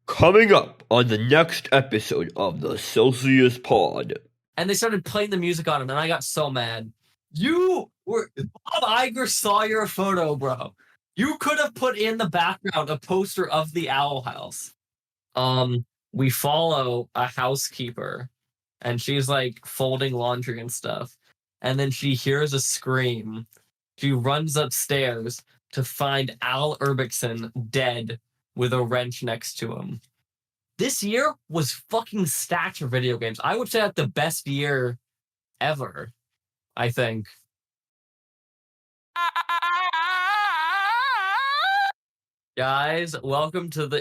Coming up on the next episode of the Celsius Pod. And they started playing the music on him, and I got so mad. Bob Iger saw your photo, bro. You could have put in the background a poster of the Owl House. We follow a housekeeper, and she's like folding laundry and stuff. And then she hears a scream. She runs upstairs to find Al Urbixson dead with a wrench next to him. This year was fucking stacked for video games. I would say that's the best year ever, I think. Guys, welcome to the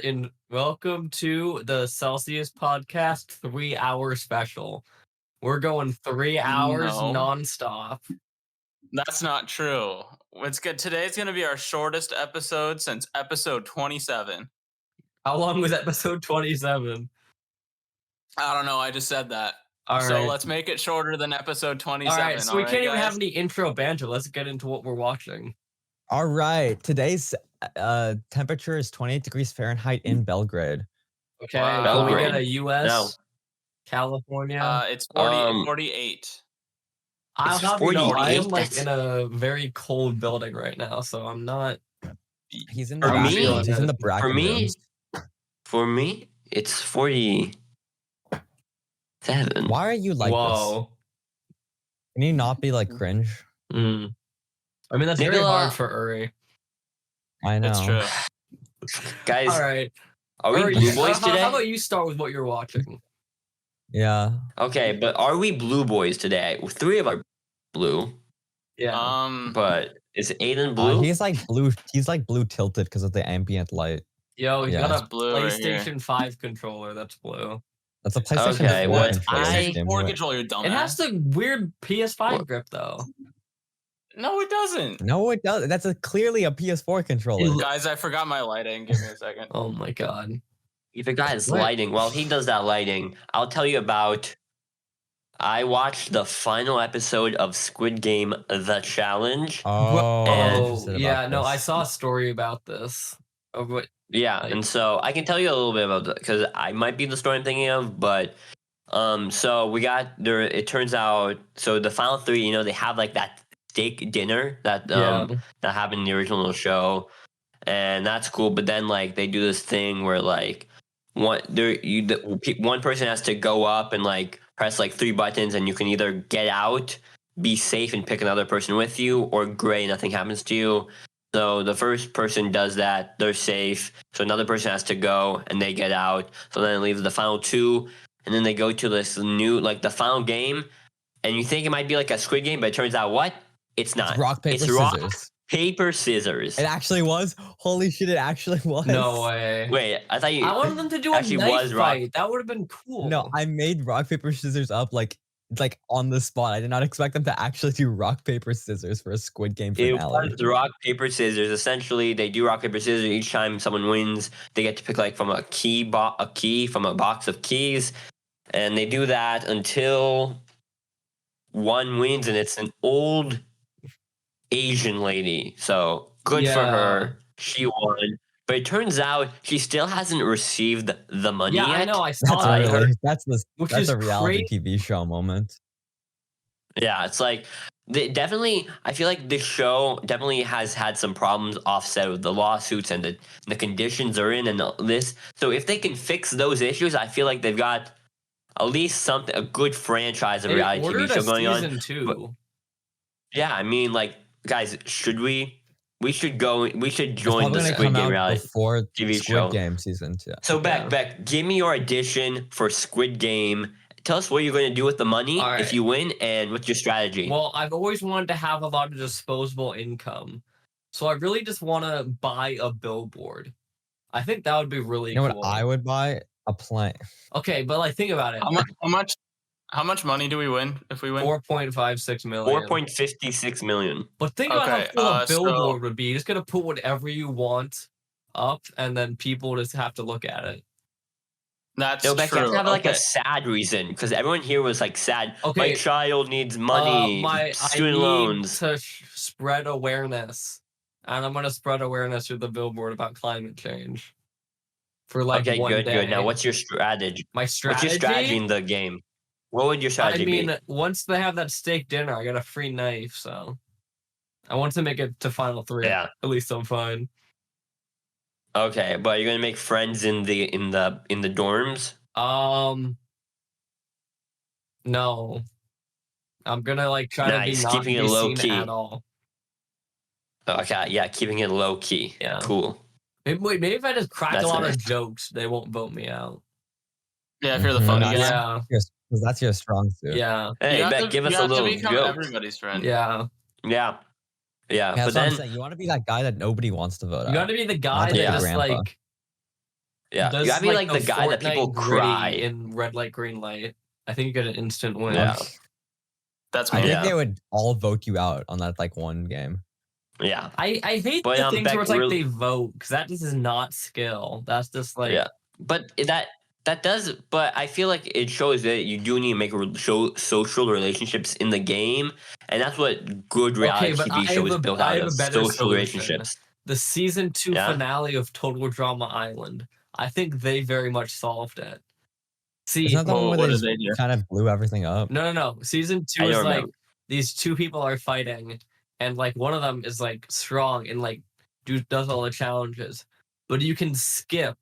Celsius Podcast 3-hour special. We're going 3 hours nonstop. That's not true. It's good. Today's going to be our shortest episode since episode 27. How long was episode 27? I don't know. I just said that. All right. Let's make it shorter than episode 27. All right, so we can't even have any intro banter. Let's get into what we're watching. All right. Today's temperature is 28 degrees Fahrenheit in Belgrade. Okay, Wow. can we get a U.S., No. California? It's 48. I'll It's have you know, I am 48? like in a very cold building right now, so I'm not... He's in For the me- rooms. He's in the bracket rooms. For me, it's 47. Why are you like this? Whoa. Can you not be like cringe? Mm. I mean, that's very Nikola. hard for Uri. I know. It's true. Guys, All right. are we Uri, blue boys how today? about you start with what you're watching? Yeah. Okay, but are we blue boys today? 3 of our blue, Yeah. but is Aiden blue? He's like blue. He's like blue tilted because of the ambient light. Yo, he's yeah, got a it's blue right here. PlayStation 5 controller that's blue. That's a PlayStation Okay, 4 well, controller. I- Damn Four it. control, you dumbass. It has the weird PS5 What? grip, though. No, it doesn't. No, it does. That's clearly a PS4 controller. Guys, I forgot my lighting. Give me a second. Oh my god. If a guy's What? lighting, well, he does that lighting. I'll tell you about. I watched the final episode of Squid Game: The Challenge. Oh, I'm And- interested about yeah, no, I this. saw a story about this. Of what? Yeah, Like- and so I can tell you a little bit about that because I might be the story I'm thinking of, but so we got there. It turns out, so the final 3, they have like that steak dinner that Yeah. that happened in the original show, and that's cool. But then like they do this thing where like one person has to go up and like press like 3 buttons, and you can either get out, be safe, and pick another person with you, or gray, nothing happens to you. So the first person does that, they're safe. So another person has to go and they get out. So then it leaves the final 2. And then they go to this new, like the final game. And you think it might be like a Squid Game, but it turns out what? It's not. It's rock, paper, It's scissors. rock, paper, scissors. It actually was? Holy shit, it actually was. No way. Wait, I thought you. I wanted them to do a actually knife was rock- fight. That would have been cool. No, I made rock, paper, scissors up like on the spot. I did not expect them to actually do rock, paper, scissors for a Squid Game It finale. was rock, paper, scissors. Essentially, they do rock, paper, scissors. Each time someone wins, they get to pick like from a key from a box of keys. And they do that until one wins, and it's an old Asian lady. So good for Yeah. her. She won. But it turns out she still hasn't received the money Yeah, yet. I know. I saw That's that. Which that's is a reality crazy. TV show moment. Yeah, it's like I feel like this show definitely has had some problems offset with the lawsuits and the conditions they're in and this. So if they can fix those issues, I feel like they've got at least a good franchise of They reality TV ordered show a going on. season 2. Yeah, I mean, like, guys, should we? We should go. We should It's join probably the gonna Squid come Game out reality before TV Squid show. Game season 2. So Yeah. Beck, give me your audition for Squid Game. Tell us what you're going to do with the money All right. if you win, and what's your strategy. Well, I've always wanted to have a lot of disposable income. So I really just want to buy a billboard. I think that would be really You know cool. what I would buy? A plane. Okay, but like think about it. How much money do we win if we win? 4.56 million. 4.56 million. But think about how Okay, cool a so- billboard would be. You're just gonna put whatever you want up, and then people just have to look at it. That's No, Beck, you true. have to have like Okay. a sad reason because everyone here was like sad. Okay. My child needs money, I student need loans. to spread awareness, and I'm gonna spread awareness through the billboard about climate change. for like Okay, one good, day. good. Now, what's your strategy? My strategy? What's your strategy in the game? What would your strategy I mean, be? once they have that steak dinner, I got a free knife, so I want to make it to final 3. Yeah. At least I'm fine. Okay, but you're gonna make friends in the dorms. No. I'm gonna like try Nice, to not keeping it be low seen key. at all. Okay, yeah, keeping it low key. Yeah. Cool. Maybe if I just crack That's a lot nice. of jokes, they won't vote me out. Yeah, if you're the funny guy. Yeah. Because that's your strong suit. Yeah. Hey, Beck, give us you a have to little become joke. everybody's friend. Yeah. Yeah, Yeah, but that's what then I'm saying. You want to be that guy that nobody wants to vote You out. gotta be the guy Not that your just grandpa. like yeah, does you gotta be like the guy that Fortnite people gritty cry. in red light, green light. I think you get an instant win. Yeah. That's I me. think Yeah. they would all vote you out on that like one game. Yeah, I hate But, the things Beck, where it's like real- they vote because that just is not skill. That's just like yeah. But that does. But I feel like it shows that you do need to make social relationships in the game, and that's what good reality Okay, but TV shows build I out have of a better social solution. relationships. The season 2 Yeah? finale of Total Drama Island. I think they very much solved it. See, Isn't that the one where what they did just they do? kind of blew everything up? no. Season 2 I is don't like remember. these 2 people are fighting, and like one of them is like strong and like does all the challenges, but you can skip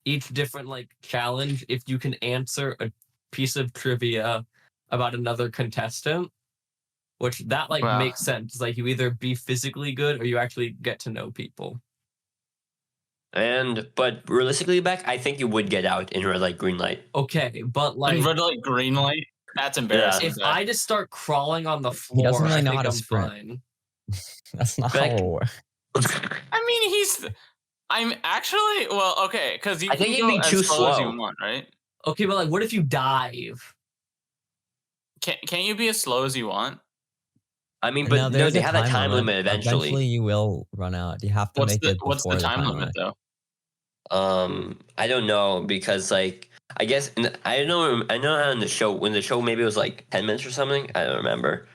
each different like challenge if you can answer a piece of trivia about another contestant, which that like Wow. makes sense. Like you either be physically good or you actually get to know people. But realistically, Beck, I think you would get out in red light, green light. Okay, but like In red light, green light. That's embarrassing. if I just start crawling on the He doesn't floor, really I know think how to I'm sprint. fine. That's not Beck- how it works. I mean, I'm actually well, okay, because you I think can you'd go be as too slow as slow. you want, right? Okay, but like what if you dive? Can't you be as slow as you want? I mean, but no, there's they a have a time limit eventually. Eventually, you will run out. You have to What's make the it before what's the time limit though? I don't know because like I guess I don't know. I know how in the show when the show maybe it was like 10 minutes or something. I don't remember.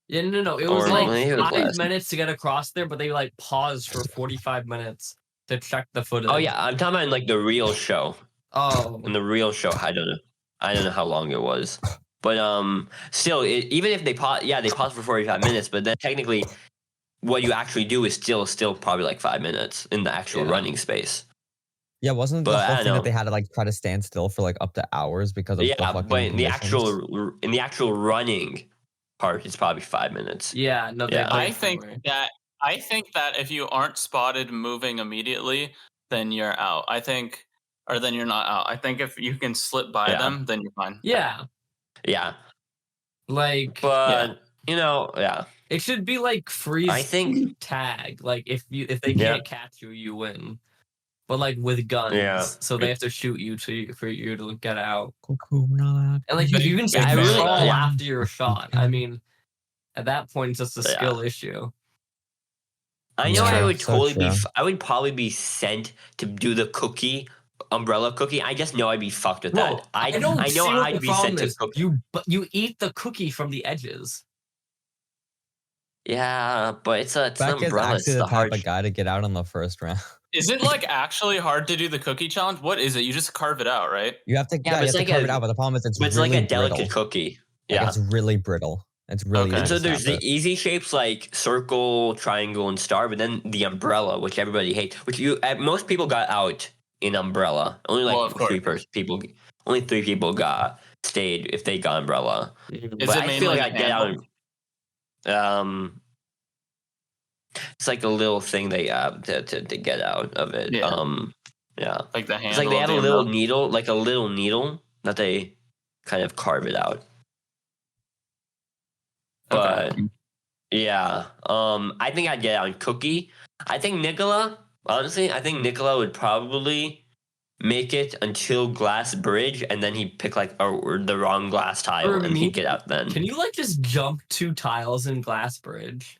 Yeah, no. It was Or like maybe it was 5 less. minutes to get across there, but they like paused for 45 minutes to check the footage. Oh yeah, I'm talking about in like the real show. Oh. In the real show, I don't know how long it was, but still, even if they pause, they pause for 45 minutes, but then technically, what you actually do is still probably like 5 minutes in the actual Yeah. running space. Yeah, wasn't the But I whole don't thing know. that they had to like try to stand still for like up to hours because of the Yeah, fucking but in the conditions? actual running part, it's probably 5 minutes. Yeah, no, Yeah. I think that if you aren't spotted moving immediately, then you're out. Then you're not out. I think if you can slip by Yeah. them, then you're fine. Yeah. Yeah, Like but yeah, it should be like freeze I think tag. Like if they Yeah. can't catch you, you win. But like with guns, Yeah. so they have to shoot you for you to get out. Coconut. And like you can Yeah, I really- crawl yeah. after your shot. I mean, at that point, it's just a Yeah. skill issue. I know Yeah, I would so totally be. true. I would probably be sent to do the umbrella cookie. I just know I'd be fucked with Bro, that. I know see what I'd the be problem sent to is. cook. You eat the cookie from the edges. Yeah, but it's an Beck is umbrella. It's actually the the type hard. of guy to get out on the first round. Is it like actually hard to do the cookie challenge? What is it? You just carve it out, right? You have to, Yeah, but you it's have to like carve it out, but the problem is it's But it's really like a delicate brittle. cookie. Like, Yeah. it's really brittle. It's really Okay. And easy so to there's snap the it. easy shapes like circle, triangle, and star, but then the umbrella, which everybody hates. Which most people got out in umbrella. Only like Well, of course. people. Only 3 people stayed if they got umbrella. Is But it I mainly feel like the I'd get out. handle? It's like a little thing they have to get out of it. Yeah. Yeah. Like the handle? It's like they of have the a little umbrella? needle, like a little needle that they kind of carve it out. But Okay. yeah, I think I'd get out on cookie. I think Nikola would probably make it until glass bridge, and then he'd pick like the wrong glass tile, For and me, he'd get out then. Can you like just jump 2 tiles in glass bridge?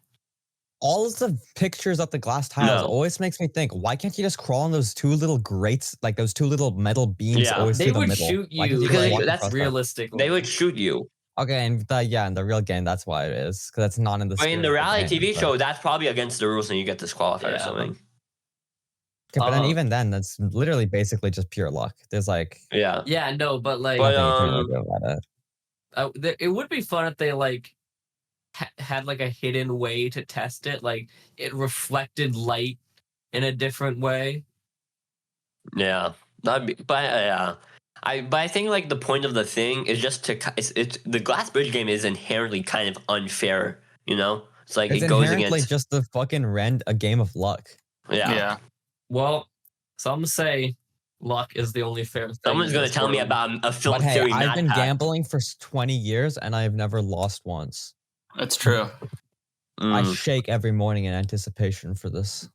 All of the pictures of the glass tiles No. always makes me think, why can't you just crawl on those 2 little grates, like those 2 little metal beams Yeah. always They through the would middle? shoot Why can't you. just Because walk that's across that? Realistically, They would shoot you. Okay, and in the real game, that's why it is, because that's not in the. But in spirit the of reality game, TV but- show, that's probably against the rules, and you get disqualified or Yeah. something. Okay, but then Uh, even then, that's literally basically just pure luck. There's like Yeah. Yeah, no, but like, But nothing you can really do about it. it would be fun if they like had like a hidden way to test it, like it reflected light in a different way. Yeah. That'd be, but yeah. I think like the point of the thing is just to it's the glass bridge game is inherently kind of unfair, you know? It's like It's it goes inherently against just the fucking a game of luck. Yeah. Well, some say luck is the only fair thing. Someone's in gonna this tell me world. about a film But hey, theory I've math been hack. gambling for 20 years and I have never lost once. That's true. I Mm. shake every morning in anticipation for this.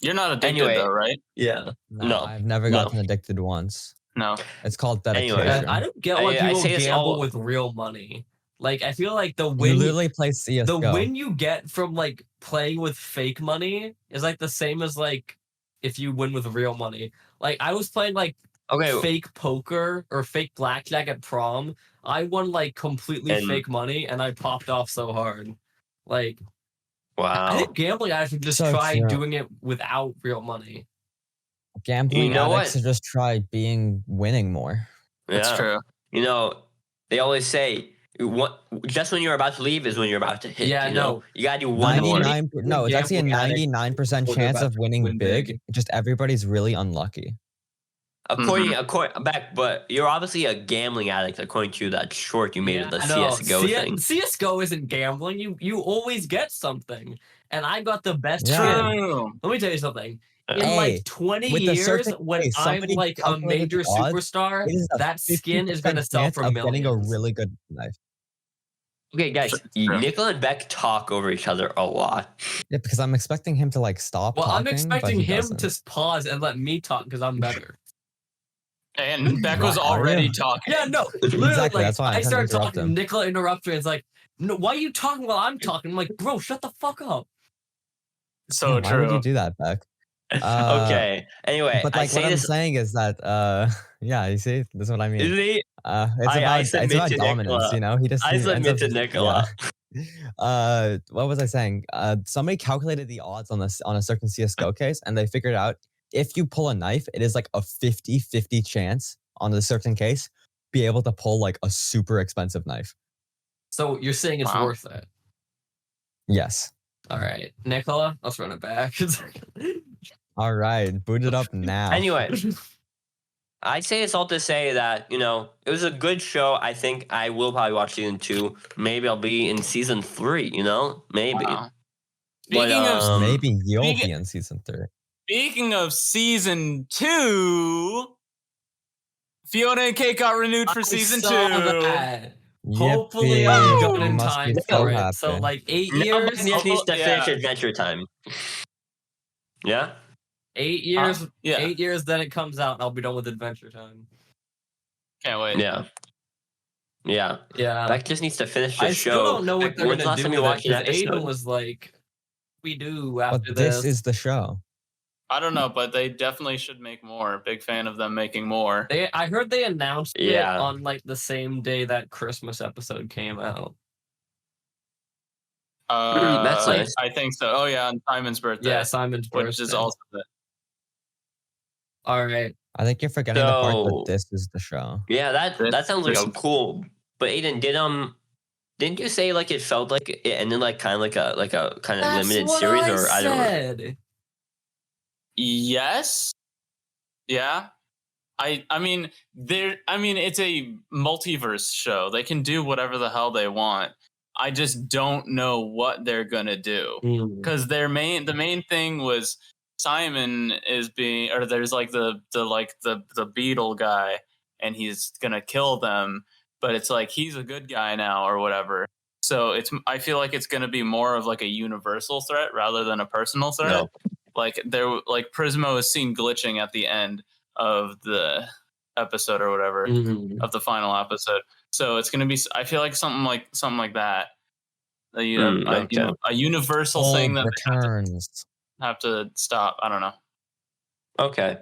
You're not addicted Anyway. though, right? Yeah. No. I've never No. gotten addicted once. No. It's called Anyway. dedication. I don't get why I people say this gamble all- with real money. Like, I feel like the You win, literally play CSGO. the win you get from like playing with fake money is like the same as like if you win with real money. Like, I was playing like Okay. fake poker or fake blackjack at prom. I won like completely And- fake money and I popped off so hard. Like, I Wow. think gambling addicts should just So try true. doing it without real money. Gambling You know addicts what? should just try winning more. That's Yeah. true. You know, they always say just when you're about to leave is when you're about to hit. Yeah, you know? no. You gotta do one more. 99 no, it's actually a Gambling addicts 99% before they're chance about of to winning win big. big. Just everybody's really unlucky. According, back, but you're obviously a gambling addict according to that short you made of the CSGO thing. CSGO isn't gambling. You always get something. And I got the best Yeah. skin. True. Let me tell you something. In Hey, like 20 with a years, certain when case, I'm somebody like a calculated major the odds, superstar, It is a that skin is going to 50% sell chance for of millions. getting a really good knife. Okay, guys, True. Nikola and Beck talk over each other a lot. Yeah, because I'm expecting him to like stop Well, talking. I'm expecting but he him doesn't. to pause and let me talk because I'm better. And Beck was Right, are already you? talking. Yeah, no, literally, Exactly, like, that's why I'm I trying to start interrupt talking, him. Nikola interrupts me. It's like, no, why are you talking while I'm talking? I'm like, bro, shut the fuck up. So Why would you true. do that, Beck? Okay. Anyway, But I like what say I'm this. saying is that yeah, you see, this is what I mean. Really, It's submit about to dominance, Nikola. you know. He just I he ends submit up to just- Nikola. yeah. What was I saying? Somebody calculated the odds on this on a certain CS:GO case, and they figured out if you pull a knife, it is like a 50-50 chance on a certain case be able to pull like a super expensive knife. So you're saying it's Wow. worth it. Yes. All right, Nikola, let's run it back. All right, boot it up now. Anyway, I say it's all to say that, you know, it was a good show. I think I will probably watch season 2. Maybe I'll be in season 3, you know? Maybe. Wow. But, Speaking of maybe you'll speaking- be in season 3. Speaking of season 2, Fionna and Kate got renewed for season 2. Hopefully, Yippee. I'm Woo! done in You must time be for so it. So happy. like 8 Now years. Beck just needs to Yeah. finish Adventure Time. Yeah? 8 years. Yeah. 8 years. Then it comes out, and I'll be done with Adventure Time. Can't wait. Yeah. Yeah. Yeah. Beck just needs to finish the I show. still don't know what they're When's the gonna last do time with you it watched an because Aiden episode? was like, "We do But after this is the show. I don't know, but they definitely should make more. Big fan of them making more. I heard they announced Yeah. it on like the same day that Christmas episode came out. That's I- nice. I think so. Oh yeah, on Simon's birthday. Yeah, Simon's birthday. which is also the, All right. I think you're forgetting the part So- that this is the show. Yeah, that This- sounds like a this- cool. But Aiden, didn't you say like it felt like it ended like kind of like a kind of That's limited what series, I or I don't know. said. yes. Yeah. I mean it's a multiverse show. They can do whatever the hell they want. I just don't know what they're gonna do. Because the main thing was Simon is being, or there's like the beetle guy, and he's gonna kill them, but it's like he's a good guy now or whatever. So I feel like it's gonna be more of like a universal threat rather than a personal threat. No. Like Prismo is seen glitching at the end of the episode or whatever of the final episode. So it's gonna be, I feel like something like that. A universal thing that they returns. have to stop. I don't know. Okay.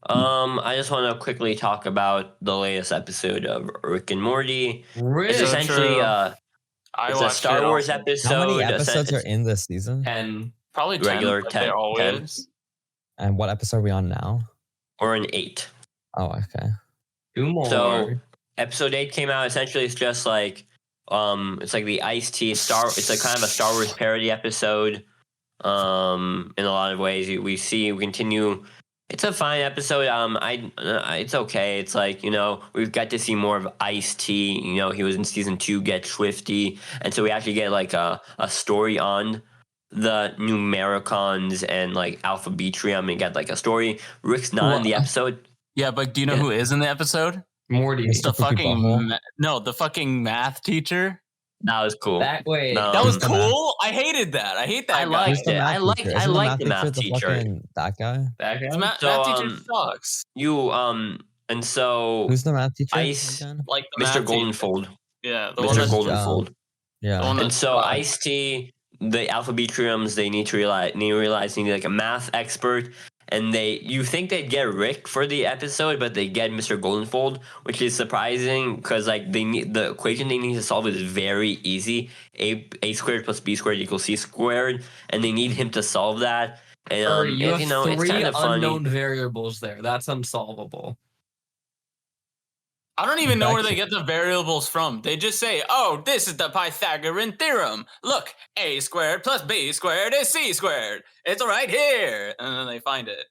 I just want to quickly talk about the latest episode of Rick and Morty. Really? It's essentially true. it's a watched Star it Wars also. episode. How many episodes are in this season? 10. Probably 10, Regular like 10, they always. And what episode are we on now? We're in 8. Oh, okay. 2 more. So episode 8 came out. Essentially, it's just like it's like the Ice-T it's like kind of a Star Wars parody episode. In a lot of ways, we continue. It's a fine episode. It's okay. It's like, we've got to see more of Ice-T. He was in season 2, Get Swifty, and so we actually get like a story on the Numericons and like Alphabetrium, and get like a story. Rick's not in the episode. Yeah, but do you know who is in the episode? Morty. The fucking math teacher. That was cool. That way. That was cool. I hated that. I hate that. I guy. liked it. I like the math teacher. That guy. The math teacher sucks. And so Who's the math teacher? Like the Mr. math Goldenfold. Teacher. Yeah, the Mr. Goldenfold. Yeah. And so Ice-T, the Alphabetriums, they need to realize they need like a math expert. And you think they'd get Rick for the episode, but they get Mr. Goldenfold, which is surprising because like the equation they need to solve is very easy. A squared plus B squared equals C squared, and they need him to solve that. And you have it's 3 kind of unknown funny. variables there. That's unsolvable. I don't even know where they get the variables from. They just say, "Oh, this is the Pythagorean theorem. Look, A squared plus B squared is C squared. It's right here." And then they find it.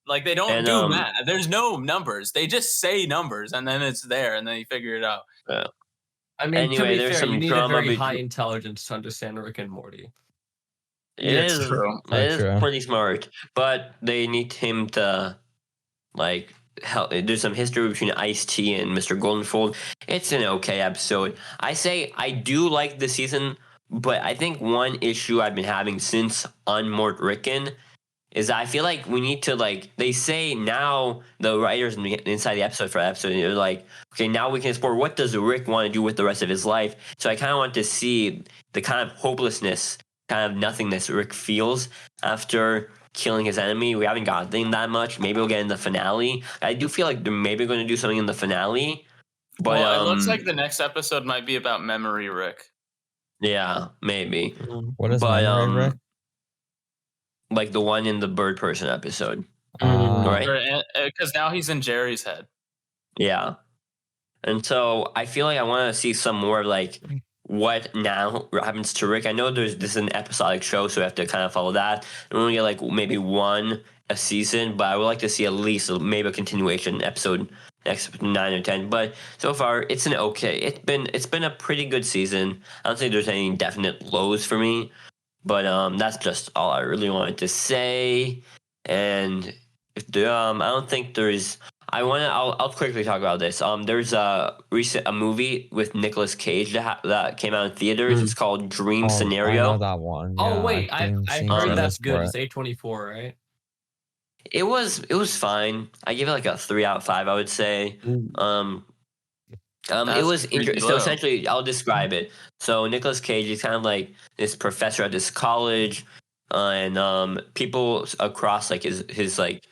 Like, they don't do math. There's no numbers. They just say numbers, and then it's there, and then you figure it out. I mean, Anyway, to be there's fair, some you need a drama very high intelligence to understand Rick and Morty. It's true. It is pretty smart, but they need him to like help. There's some history between Ice-T and Mr. Goldenfold. It's an okay episode. I say I do like the season, but I think one issue I've been having since Unmort Rickon is that I feel like we need to, like, they say now, the writers inside the episode for episode, they're like, okay, now we can explore what does Rick want to do with the rest of his life. So I kind of want to see the kind of hopelessness, kind of nothingness Rick feels after killing his enemy. We haven't gotten that much. Maybe we'll get in the finale. I do feel like they're maybe going to do something in the finale. But well, it looks like the next episode might be about Memory Rick. Yeah, maybe. What is Memory Rick? Like the one in the Bird Person episode. Right? Because now he's in Jerry's head. Yeah. And so I feel like I want to see some more of like what now happens to Rick. I know this is an episodic show, so we have to kind of follow that. And we're going to get like maybe one a season, but I would like to see at least maybe a continuation episode next 9 or 10. But so far it's an okay. It's been a pretty good season. I don't think there's any definite lows for me. But that's just all I really wanted to say. And if I don't think there's. I'll quickly talk about this. There's a movie with Nicolas Cage that came out in theaters. It's called Dream Scenario. I know that one. Oh wait, I heard that's good. It's It. A24, right? It was fine. I give it like a 3 out of 5. I would say. It was interesting. So essentially, I'll describe it. So Nicolas Cage is kind of like this professor at this college, and people across like his like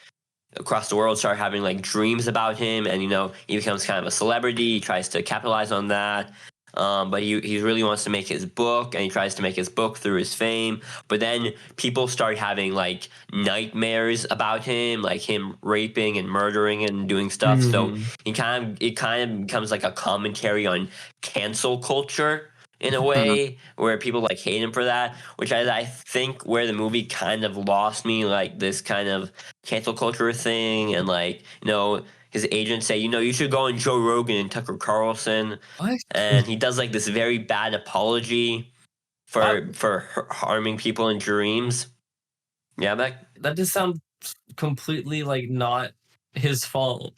across the world start having like dreams about him, and he becomes kind of a celebrity. He tries to capitalize on that. But he really wants to make his book, and he tries to make his book through his fame. But then people start having like nightmares about him, like him raping and murdering and doing stuff. So it kind of becomes like a commentary on cancel culture in a way, where people like hate him for that, which I think where the movie kind of lost me, like this kind of cancel culture thing, and like his agents say, you should go on Joe Rogan and Tucker Carlson. What? And he does like this very bad apology for harming people in dreams. Yeah, That just sounds completely like not his fault.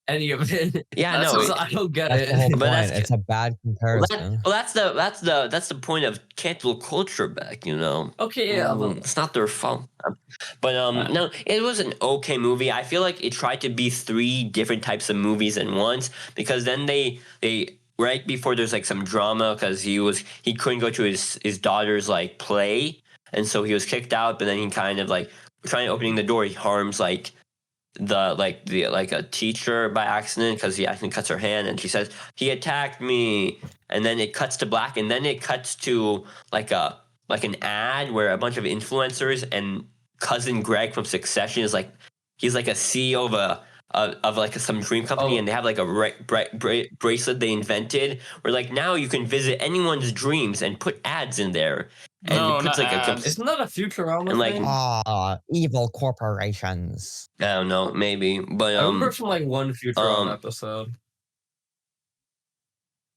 Any of it. Yeah, I don't get That's it. the whole But point. It's a bad comparison. that's the point of cancel culture, Beck. Okay, yeah. It's not their fault. But no, it was an okay movie. I feel like it tried to be 3 different types of movies at once, because then they right before there's like some drama because he couldn't go to his daughter's like play, and so he was kicked out. But then he kind of like trying opening the door, he harms like a teacher by accident because he actually cuts her hand, and she says he attacked me, and then it cuts to black, and then it cuts to like an ad where a bunch of influencers and cousin Greg from Succession is like he's like a CEO of like some dream company, Oh. and they have like a bracelet they invented where like now you can visit anyone's dreams and put ads in there, and No, it puts not like ads. Isn't that a Futurama And, like, thing? Evil corporations. I don't know, maybe, but I remember from like one Futurama episode.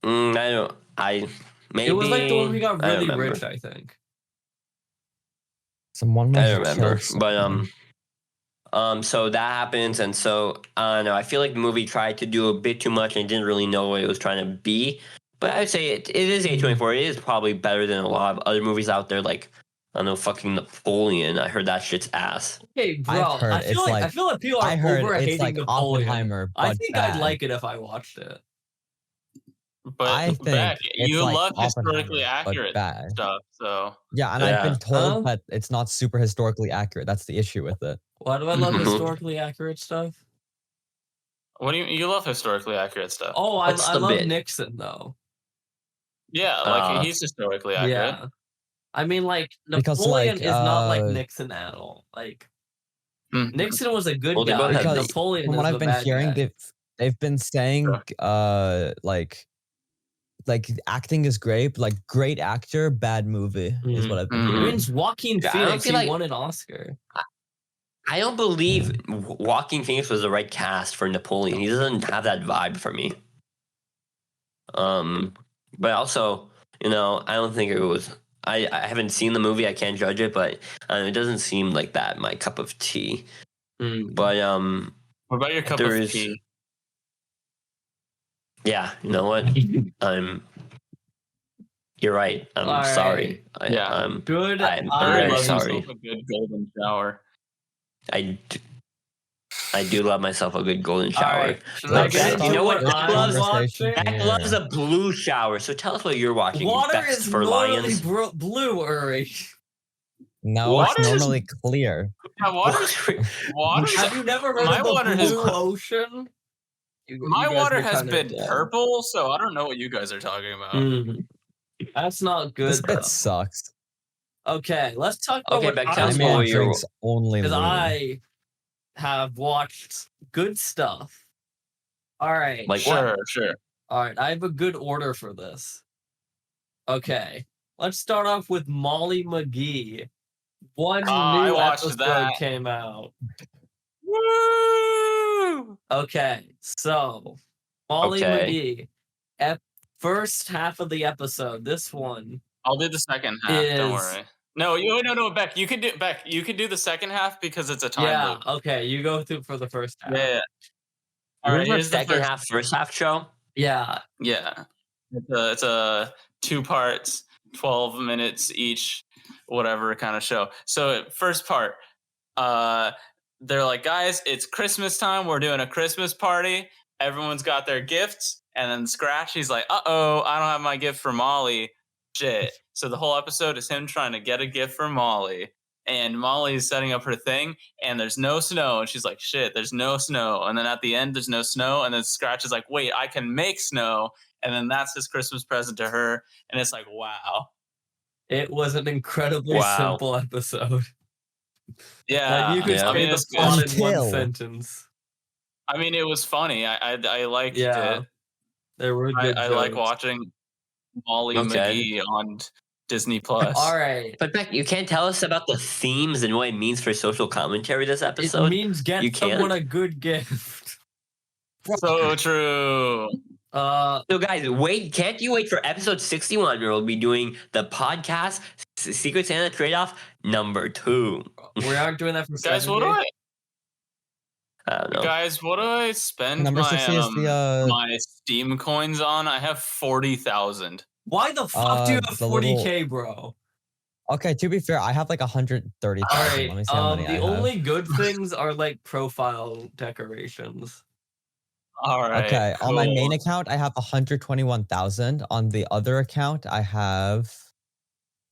Maybe It was like the one we got I don't really remember. rich, I think. Someone I was don't remember, but so that happens, and so I don't know. I feel like the movie tried to do a bit too much and didn't really know what it was trying to be. But I'd say it is A24. It is probably better than a lot of other movies out there, like I don't know, fucking Napoleon. I heard that shit's ass. Hey, bro, I've heard I feel it's like people are I heard overhating it's like Napoleon. Oppenheimer, but I think I'd like it if I watched it. But I think Beck, it's you like love historically Oppenheimer, but accurate bad. stuff, so Yeah, and Yeah. I've been told Huh? that it's not super historically accurate. That's the issue with it. Why do I love Mhm. historically accurate stuff? what do you love historically accurate stuff? Oh, What's I the love bit? Nixon though. Yeah, like he's historically accurate. Yeah. I mean, like Because, Napoleon like, is not like Nixon at all. Like Mhm. Nixon was a good Well, they both guy. have Because Napoleon from is what the I've been bad hearing, guy. they've been saying like acting is great, but like great actor, bad movie is what I've been Mhm. It hearing. means Joaquin Yeah, I don't Phoenix. He feel like- won an Oscar. I don't believe Joaquin Phoenix was the right cast for Napoleon. He doesn't have that vibe for me. But also, I don't think it was. I haven't seen the movie. I can't judge it, but it doesn't seem like that my cup of tea. But What about your cup there of is- tea? yeah, you know what? You're right. I'm All sorry. Yeah. Good. I'm Uri very loves sorry. himself a good golden shower. I do love myself a good golden All shower. right. Should But I get Beck, into you know what? Beck I'm loves- watching? Beck loves a blue shower. So tell us what you're watching. Water Best is for normally Lions. blue, Uri. No, Water it's is- normally clear. Yeah, water's Have you never heard My of the water has- blue ocean? my water has kinda been dead. purple, so I don't know what you guys are talking about. That's not This good. bit though. sucks. Okay, let's talk about Okay, what Beck, I tell us was what Man you're- watching. drinks only Because Looney. I have watched good stuff. All right. Like what? Sure. All right. I have a good order for this. Okay. Let's start off with Molly McGee. One I new watched episode that. came out. Woo! Okay. So, Molly Okay. McGee. First half of the episode. This one. I'll do the second half. Don't Is- worry. No, Beck. You could do the second half because it's a time Yeah. loop. Okay. You go through for the first half. Yeah. All All right. Here's the second first. half, first half show. Yeah. Yeah. It's a 2 parts, 12 minutes each, whatever kind of show. So first part, they're like, guys, it's Christmas time. We're doing a Christmas party. Everyone's got their gifts. And then Scratch, he's like, uh-oh, I don't have my gift for Molly. Shit. So the whole episode is him trying to get a gift for Molly. And Molly is setting up her thing, and there's no snow. And she's like, shit, there's no snow. And then at the end, there's no snow. And then Scratch is like, wait, I can make snow. And then that's his Christmas present to her. And it's like, wow. It was an incredibly Wow. simple episode. Yeah. Like, you could Yeah. I say mean, the it's good. plot in one Until- sentence. I mean, it was funny. I liked Yeah. it. There were good I like jokes. watching Molly Okay. McGee on Disney Plus. All right. But Beck, you can't tell us about the themes and what it means for social commentary this It episode. means get You can't? someone a good gift. So true. So guys, can't you wait for episode 61 where we'll be doing the podcast Secret Santa trade-off number 2. We aren't doing that for Guys, what do Scavenger. I don't know. Guys, what do I spend Number my 60 is the my Steam coins on? I have 40,000. Why the fuck do you have the 40K, bro? okay. To be fair, I have like 130,000. All right. Let me see how many I The have. only good things are like profile decorations. All right. Okay, on my main cool. account, I have 121,000. On the other account, I have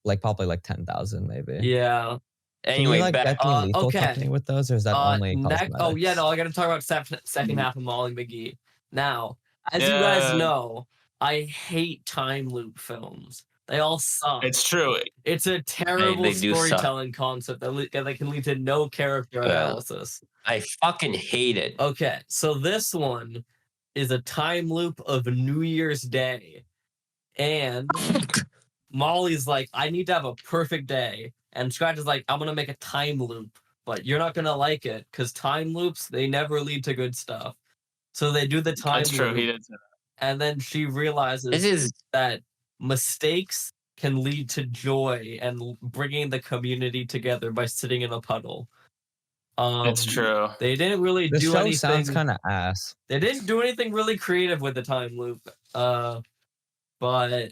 like probably like 10,000 maybe. Yeah. Anyway, Can you like Beck, get me lethal okay. company with those, or is that only cosmetics? Oh yeah, no, I gotta talk about second half of Molly McGee. Now, as you guys Yeah. know, I hate time loop films. They all suck. It's true. It's a terrible they do suck. storytelling concept that can lead to no character analysis. I fucking hate it. Okay, so this one is a time loop of New Year's Day. And Molly's like, I need to have a perfect day. And Scratch is like, I'm going to make a time loop. But you're not going to like it because time loops, they never lead to good stuff. So they do the time That's loop. true. He did say that. And then she realizes that mistakes can lead to joy and bringing the community together by sitting in a puddle. It's true. They didn't really The do show anything. sounds kind of ass. They didn't do anything really creative with the time loop. But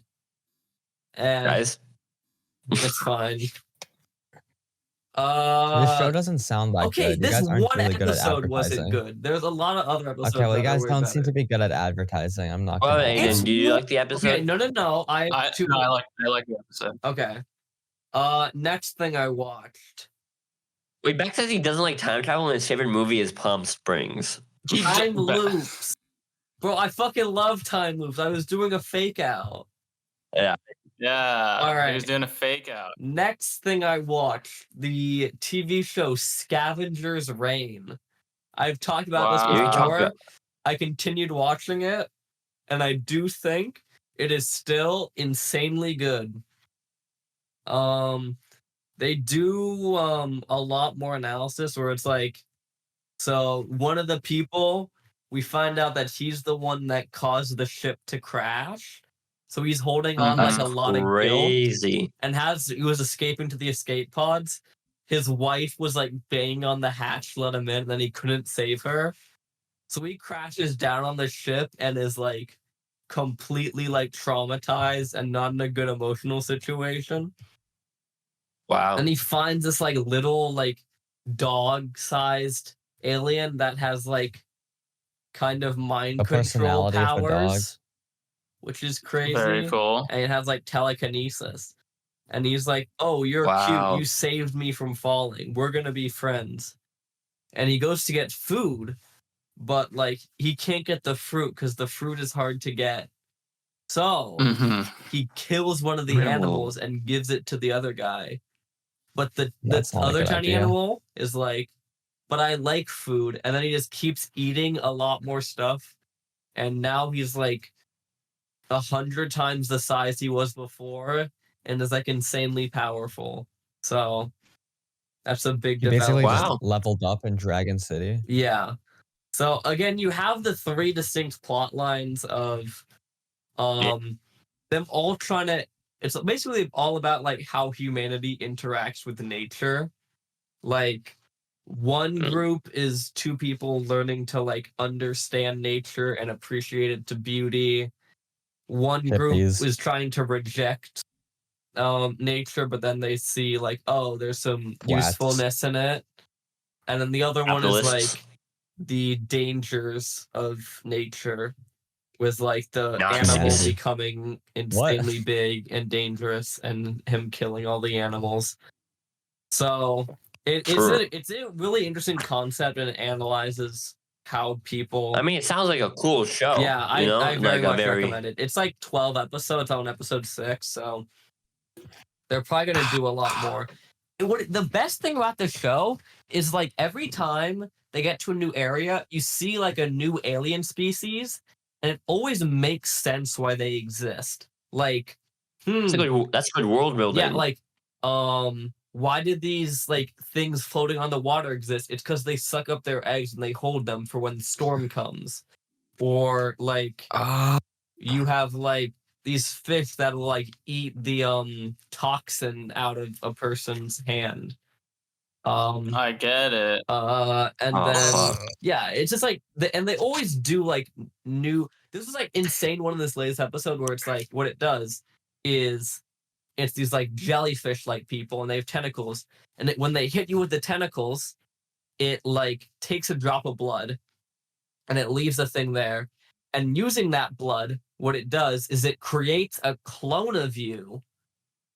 Guys, it's fine. This show doesn't sound that okay, good. You this guys aren't one really good at episode wasn't advertising. good. There's a lot of other episodes. Okay, well, you that guys were don't better. seem to be good at advertising. I'm not well, gonna lie. Aiden, do you like the episode? Okay, no. I have two. I like the episode. Okay. Next thing I watched. Wait, Beck says he doesn't like time travel and his favorite movie is Palm Springs. Time loops. Bro, I fucking love time loops. I was doing a fake out. Yeah. All right. He was doing a fake out. Next thing I watched, the TV show Scavenger's Reign. I've talked about Wow. this before. I continued watching it, and I do think it is still insanely good. They do a lot more analysis where it's like, so one of the people, we find out that he's the one that caused the ship to crash. So he's holding on like a lot of guilt Crazy. and he was escaping to the escape pods. His wife was like banging on the hatch to let him in, and then he couldn't save her. So he crashes down on the ship and is like completely like traumatized and not in a good emotional situation. Wow. And he finds this like little like dog-sized alien that has like kind of mind A control personality of a dog. powers, which is crazy. Very cool. And it has like telekinesis. And he's like, "Oh, you're cute. You saved me from falling. We're gonna be friends." And he goes to get food, but like he can't get the fruit because the fruit is hard to get. So he kills one of the animals and gives it to the other guy. But the other tiny animal is like, "But I like food." And then he just keeps eating a lot more stuff. And now he's like 100 times the size he was before and is like insanely powerful. So that's a big Basically development. just leveled up in Dragon City. Yeah. So again, you have the 3 distinct plot lines of them all trying to, it's basically all about like how humanity interacts with nature. Like one group is 2 people learning to like understand nature and appreciate it to beauty. One group is trying to reject nature, but then they see like, oh, there's some usefulness in it. And then the other one is like the dangers of nature, with like the animal becoming insanely big and dangerous and him killing all the animals. So it's a really interesting concept, and it analyzes how people. I mean, it sounds like a cool show. Yeah, I very like much recommend it. It's like 12 episodes on episode 6, so they're probably gonna do a lot more. The best thing about the show is like every time they get to a new area, you see like a new alien species, and it always makes sense why they exist. Like, that's good world building. Yeah, like, why did these like things floating on the water exist? It's because they suck up their eggs and they hold them for when the storm comes. Or like, you have like these fish that will like eat the toxin out of a person's hand. I get it. And then yeah, it's just like and they always do like new. This is like insane. One of this latest episode where it's like what it does is it's these like jellyfish like people, and they have tentacles, and when they hit you with the tentacles, it like takes a drop of blood, and it leaves a thing there, and using that blood, what it does is it creates a clone of you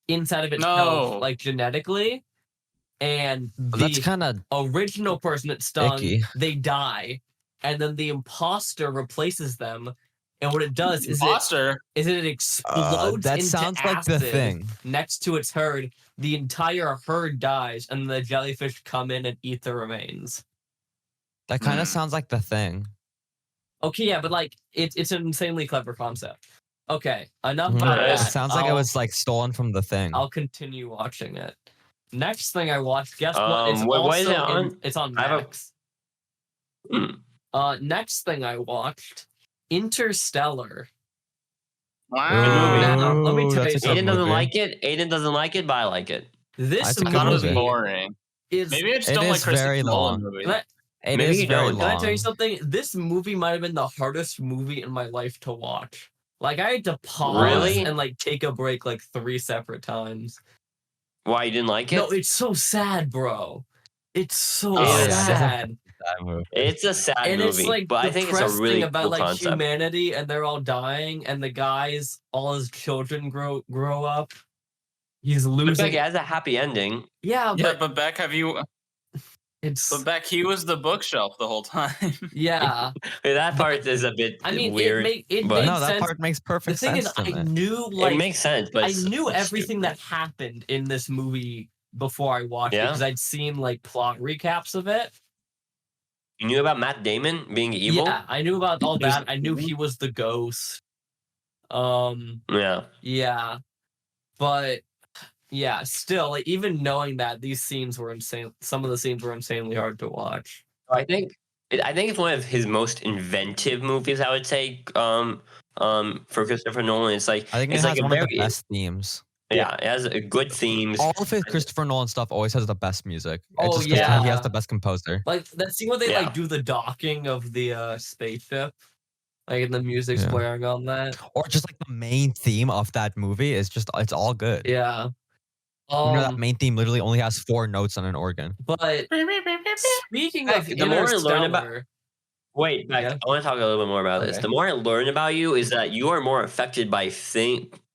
inside of itself, like genetically. And that's kind of original person that stung, they die, and then the imposter replaces them And what it does is Imposter. it explodes that into sounds like acid the thing. next to its herd. The entire herd dies, and the jellyfish come in and eat the remains. That kind of sounds like the thing. Okay, yeah, but like it's an insanely clever concept. Okay, enough Mhm. about It that. It sounds like it was like stolen from the thing. I'll continue watching it. Next thing I watched, guess what? It's what is it also on? it's on I have a- Max. Hmm. Next thing I watched, Interstellar. Wow. Now, let me Ooh, tell that's you a good something. Aiden doesn't movie. like it. Aiden doesn't like it, but I like it. This It's a I good thought it was movie. boring. is. Maybe I just It don't like is very Christopher Nolan long. movies. Can I, It Maybe is you very don't. can I tell you long. something? This movie might have been the hardest movie in my life to watch. Like I had to pause Really? and like take a break like 3 separate times. Why you didn't like it? No, it's so sad, bro. It's so Oh, yeah, sad. That movie. It's a sad And movie, it's like but I think it's a depressing really about cool like concept. humanity, and they're all dying, and the guys, all his children grow up. He's But losing. it has a happy ending. Yeah, Yeah, but but Beck, it's he was the bookshelf the whole time. yeah. That part is a bit I mean, weird. it but- made No, that sense. part makes The perfect thing is, sense to I me. knew like it makes sense, but I it's- knew it's everything stupid. that happened in this movie before I watched it Yeah? because I'd seen like plot recaps of it. You knew about Matt Damon being evil? Yeah, I knew about all He was that. I knew evil? he was the ghost. Yeah. Yeah, but yeah, still, like, even knowing that these scenes were insane. Some of the scenes were insanely hard to watch. I think it's one of his most inventive movies. I would say, for Christopher Nolan, it's like I think it it's has like a one very of the best themes. yeah, it has a good themes. All of his Christopher Nolan stuff always has the best music. Oh, It's just 'cause he yeah. has the best composer. Like that scene where they Yeah. like do the docking of the spaceship, like and the music's Yeah. blaring on that. Or just like the main theme of that movie is just it's all good. Yeah. You know that main theme literally only has 4 notes on an organ. But speaking Heck, of the more I learn about- Interstellar, Wait, Beck, Yeah. I want to talk a little bit more about this. Okay. The more I learn about you is that you are more affected by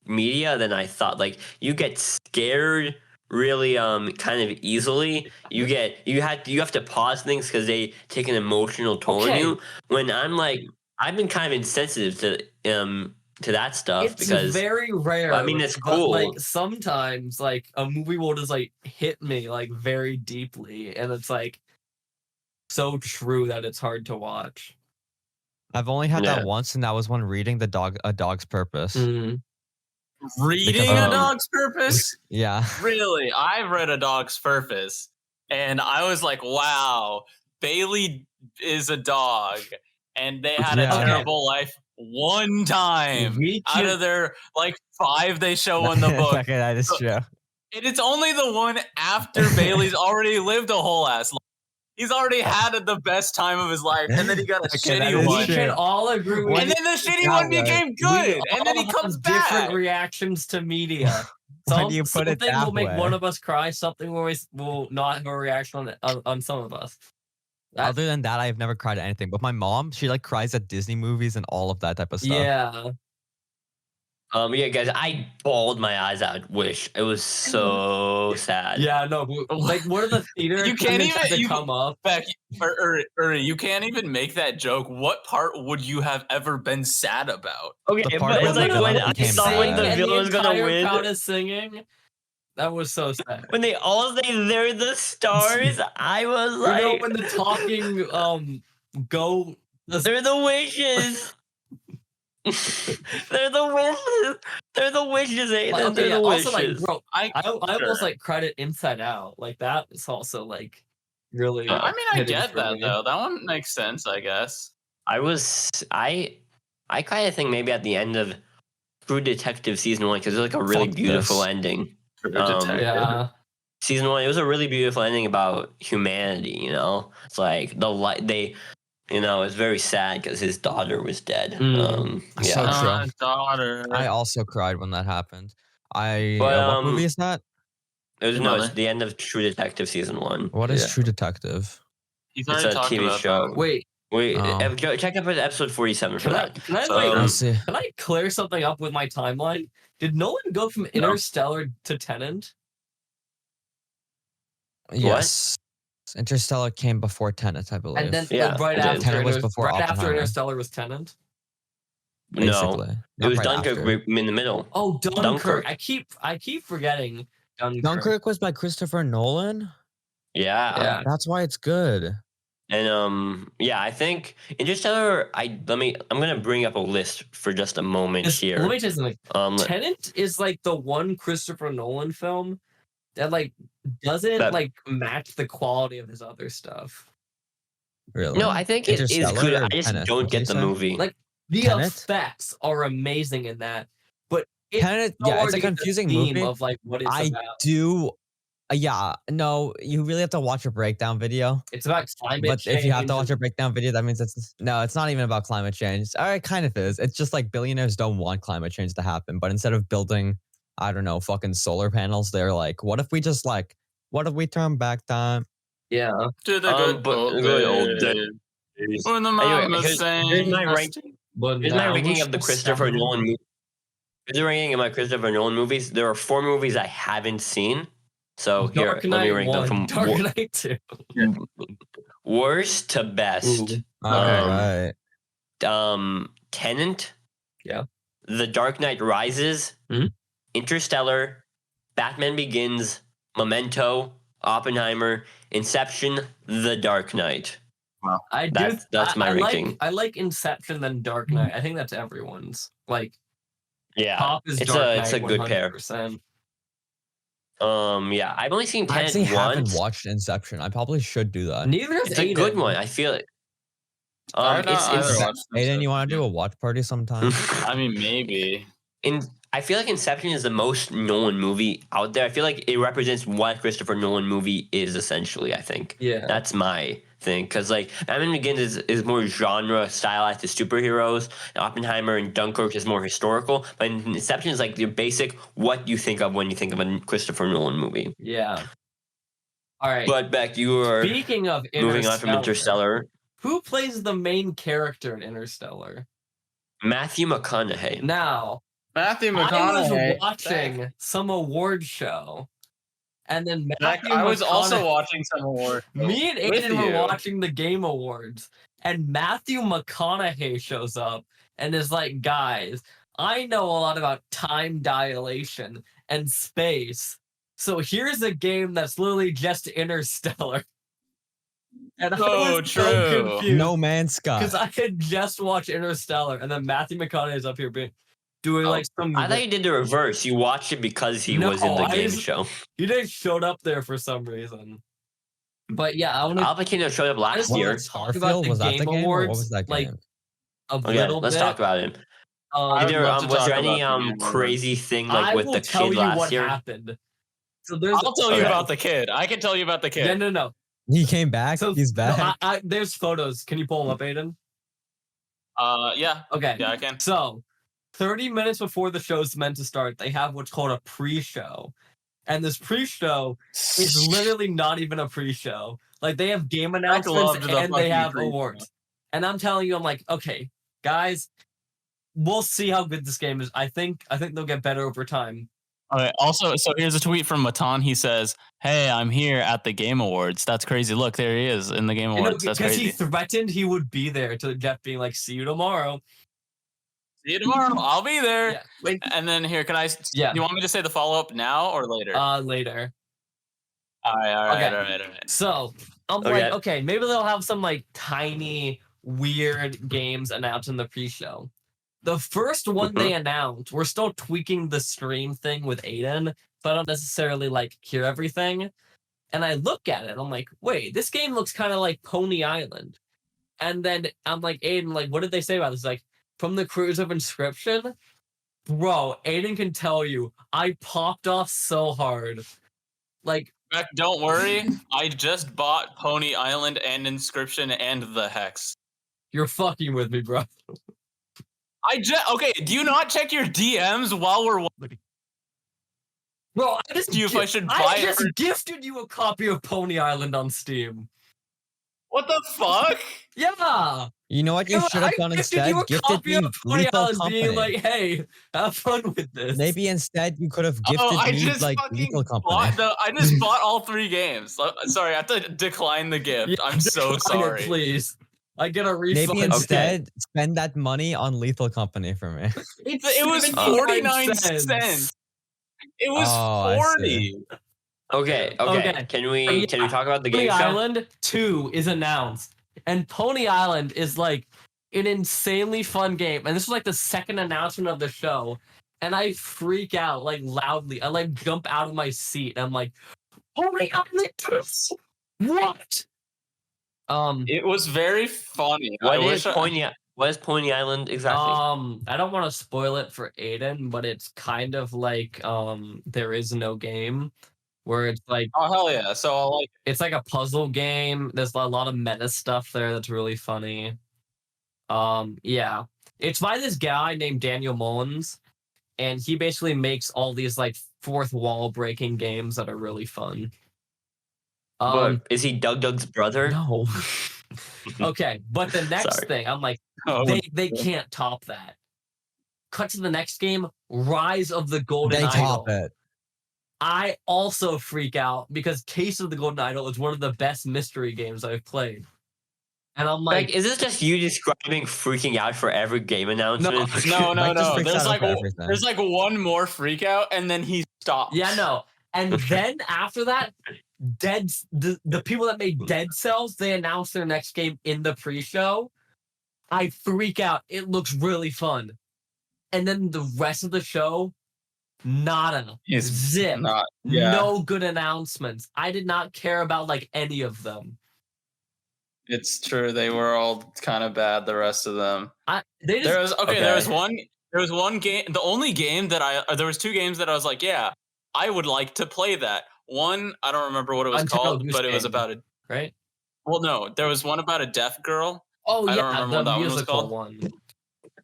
media than I thought. Like you get scared really kind of easily. You have to pause things because they take an emotional toll on Okay. you. When I'm like I've been kind of insensitive to that stuff it's because very rare. I mean, it's but, cool. like sometimes, like a movie will just like hit me like very deeply, and it's like so true that it's hard to watch. I've only had Yeah. that once, and that was when reading A Dog's Purpose. Reading Because, A um, Dog's Purpose? Yeah. Really? I read A Dog's Purpose, and I was like, wow, Bailey is a dog, and they had Yeah. a Okay. terrible life one time We out can- of their like 5 they show in the book. Okay, that is So- true. And it's only the one after Bailey's already lived a whole ass life. He's already had the best time of his life, and then he got a Okay, that shitty is one. We true. can all agree. When And then the shitty that one way. became We good, and then he all comes have different back. reactions to media. When you put it something will that make way. one of us cry. Something will not have a reaction on some of us. That- Other than that, I've never cried at anything. But my mom, she like cries at Disney movies and all of that type of stuff. Yeah. yeah, guys, I bawled my eyes out. Wish it was so sad. Yeah, no, like one of the theater You can't attendants had even- to you- come up. Beck, or you can't even make that joke. What part would you have ever been sad about? Okay, The part but where it's the like when villain I became saw when bad. the And villain was gonna entire win. crowd is singing. That was so sad. When they all say they're the stars, I was You like, know when the talking go. they're the wishes. They're the wishes. They're the wishes, Aiden. Okay, they're yeah, the also like, wishes. bro, I I almost sure. like credit Inside Out. Like that is also like really. I mean, I hitting get for that me. though. That one makes sense, I guess. I kind of think maybe at the end of True Detective season 1 because it's like a really Fuck beautiful this. ending. True Um, Detective. Yeah. Season 1, it was a really beautiful ending about humanity. You know, it's like the light they. You know, it's very sad because his daughter was dead. Mm. Yeah. So true. My daughter. I also cried when that happened. But, But, what movie is that? It was Your no, mother. it's the end of True Detective season 1. What is Yeah. True Detective? He's It's already a talked TV about show. that. Wait, Wait, Oh. check out episode 47 for can I that. can I So, like Um, see. can I clear something up with my timeline? Did Nolan go from Interstellar to Tenet? Yes. Interstellar came before Tenet, I believe. And then Yeah, like, right it did. after Tenet was Inter- before right after Oppenheimer. Interstellar was Tenet. No, basically. it Not was right Dunkirk after. in the middle. Oh, Dunkirk. Dunkirk. I keep forgetting Dunkirk. Dunkirk was by Christopher Nolan. Yeah. Yeah. That's why it's good. And yeah, I think Interstellar. I'm gonna bring up a list for just a moment here. Let me tell you something. Let- Tenet is like the one Christopher Nolan film that like doesn't That- like match the quality of his other stuff. Really? No, I think it is Interstellar good. or I just Tenet? don't What did get you the say? movie. Like the Tenet? effects are amazing in that, but it's Tenet, so yeah, hard it's a to get the confusing theme movie. of like what it's I about. do. Yeah, no, you really have to watch a breakdown video. It's about climate But change. if you have to watch and- a breakdown video, that means it's not even about climate change. Or it kind of is. It's just like billionaires don't want climate change to happen. But instead of building, I don't know, fucking solar panels, they're like, what if we turn back time? yeah. To the good but old good old days. days. When the Anyway, mama here's sang my rank. But Here's my now ranking we of the shall Christopher stand. Nolan movies. Here's the ranking of my Christopher Nolan movies. There are 4 movies I haven't seen. So here, Dark let me Knight rank them 1, from Dark Knight 2. worst to best. Ooh. All right. Tenet. Yeah. The Dark Knight Rises. Mhm. Interstellar. Batman Begins. Memento. Oppenheimer. Inception. The Dark Knight. That's my ranking. I like Inception than Dark Knight. I think that's everyone's. Like Yeah, top is it's Dark a Knight. it's a good pair. 100%. Yeah, I've only seen I Tenet actually haven't once. watched Inception. I probably should do that. Neither is It's a good Aiden. one. I feel it. I've not either It's watched Aiden, you want to do a Inception. watch party sometime? I mean, maybe. I feel like Inception is the most Nolan movie out there. I feel like it represents what Christopher Nolan movie is essentially. I think Yeah. that's my thing because like Batman Begins is more genre stylized to superheroes. And Oppenheimer and Dunkirk is more historical, but Inception is like your basic what you think of when you think of a Christopher Nolan movie. Yeah. All right. But Beck, you are Speaking of moving on from Interstellar. who plays the main character in Interstellar? Matthew McConaughey. Now, Matthew I McConaughey. was watching some award show, and then Zach, Matthew I was also McConaughey- watching some award. Me and with Aiden were you. watching the Game Awards, and Matthew McConaughey shows up and is like, guys, I know a lot about time dilation and space. So here's a game that's literally just Interstellar. And I So was so true. confused. No Man's Sky. Because I had just watched Interstellar, and then Matthew McConaughey's up here doing like some. I thought you did the reverse. You watched it because he was in the No, I game just- show. He just showed up there for some reason. But yeah, I want to Al Pacino showed up last wanna year. talk about Starfield, the was that the Game game? Or what Awards, was that like, game? a Okay, little let's bit. talk about him. I would love to Was talk there any about the Game crazy thing like I with will the tell kid you last what year? happened. So there's. I'll tell you Okay. about the kid. I can tell you about the kid. No. He came back. So He's back. there's photos. Can you pull them up, Aiden? Yeah. Okay. Yeah, I can. So, 30 minutes before the show's meant to start, they have what's called a pre-show. And this pre-show is literally not even a pre-show. Like, they have game announcements loved the and they fucking have pre-show. awards. And I'm telling you, I'm like, okay, guys, we'll see how good this game is. I think they'll get better over time. Okay. Also, so here's a tweet from Matan. He says, "Hey, I'm here at the Game Awards. That's crazy. Look, there he is in the Game Awards. That's Because he crazy. threatened he would be there to Jeff being like, see you tomorrow. See you tomorrow. I'll be there." Yeah. Wait, And then here, can I? Yeah. Do you want me to say the follow up now or later? later. all right. Okay. So I'm like, okay, maybe they'll have some like tiny weird games announced in the pre-show. The first one they announced, we're still tweaking the stream thing with Aiden, but I don't necessarily like hear everything. And I look at it, I'm like, wait, this game looks kind of like Pony Island. And then I'm like, Aiden, like, what did they say about this? Like, from the Cruise of Inscription? Bro, Aiden can tell you, I popped off so hard. Like, Beck, don't worry. I just bought Pony Island and Inscription and the Hex. you're fucking with me, bro. Okay. Do you not check your DMs while we're? Bro, I just You if I should buy it just for- gifted you a copy of Pony Island on Steam. What the fuck? Yeah. You know what you Yeah, should have I done gifted instead? you a Gifted copy me of Pony Lethal Island Company. being like, hey, have fun with this. Maybe instead you could have gifted I me just like fucking Lethal Company. I just bought all 3 games. Sorry, I have to decline the gift. Yeah, I'm so decline it, sorry. please. I get a Maybe refund. instead spend that money on Lethal Company for me. It was 79 49 cents. It was I see. 40. Okay. Okay. Can we talk about the Pony game show? Island 2 is announced, and Pony Island is like an insanely fun game. And this was like the second announcement of the show, and I freak out like loudly. I like jump out of my seat. And I'm like, Pony Island 2? What? It was very funny. What is Pony Island exactly? I don't want to spoil it for Aiden, but it's kind of like There Is No Game, where it's like, oh hell yeah! So I'll like. it's like a puzzle game. There's a lot of meta stuff there that's really funny. Yeah, it's by this guy named Daniel Mullins, and he basically makes all these like fourth wall breaking games that are really fun. But is he Doug's brother? No. Okay, but the next Sorry. thing, I'm like, Oh, they can't top that. Cut to the next game, Rise of the Golden They Idol. top it. I also freak out because Case of the Golden Idol is one of the best mystery games I've played. And I'm like, Like, is this just you describing freaking out for every game announcement? No. Mike just freaks There's out like over everything. there's like one more freak out, and then he stops. yeah, no. And then after that, the people that made Dead Cells, they announced their next game in the pre-show. I freak out. It looks really fun. And then the rest of the show, nada. He's Zip. not. Yeah, No good announcements. I did not care about like any of them. it's true. They were all kind of bad. The rest of them. They just There was Okay. There was one game. The only game that there was two games that I was like, yeah, I would like to play that. One, I don't remember what it was Untitled called, Goose but it was Game. about a. right. Well, no, there was one about a deaf girl. Oh I yeah, don't remember the what that one was musical called. one.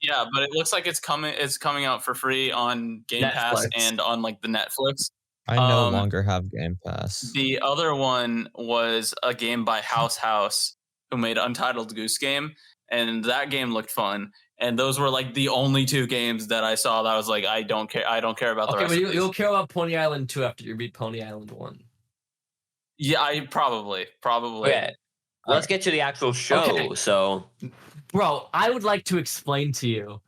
Yeah, but it looks like it's coming out for free on Game Pass Netflix. and on like the Netflix. I no Um, longer have Game Pass. The other one was a game by House, who made Untitled Goose Game, and that game looked fun. And those were like the only two games that I saw that I was like, I don't care about the Okay, rest but of these. you'll care about Pony Island 2 after you beat Pony Island 1. Yeah, I probably. Okay. Let's get to the actual show. Okay. So, Bro, I would like to explain to you.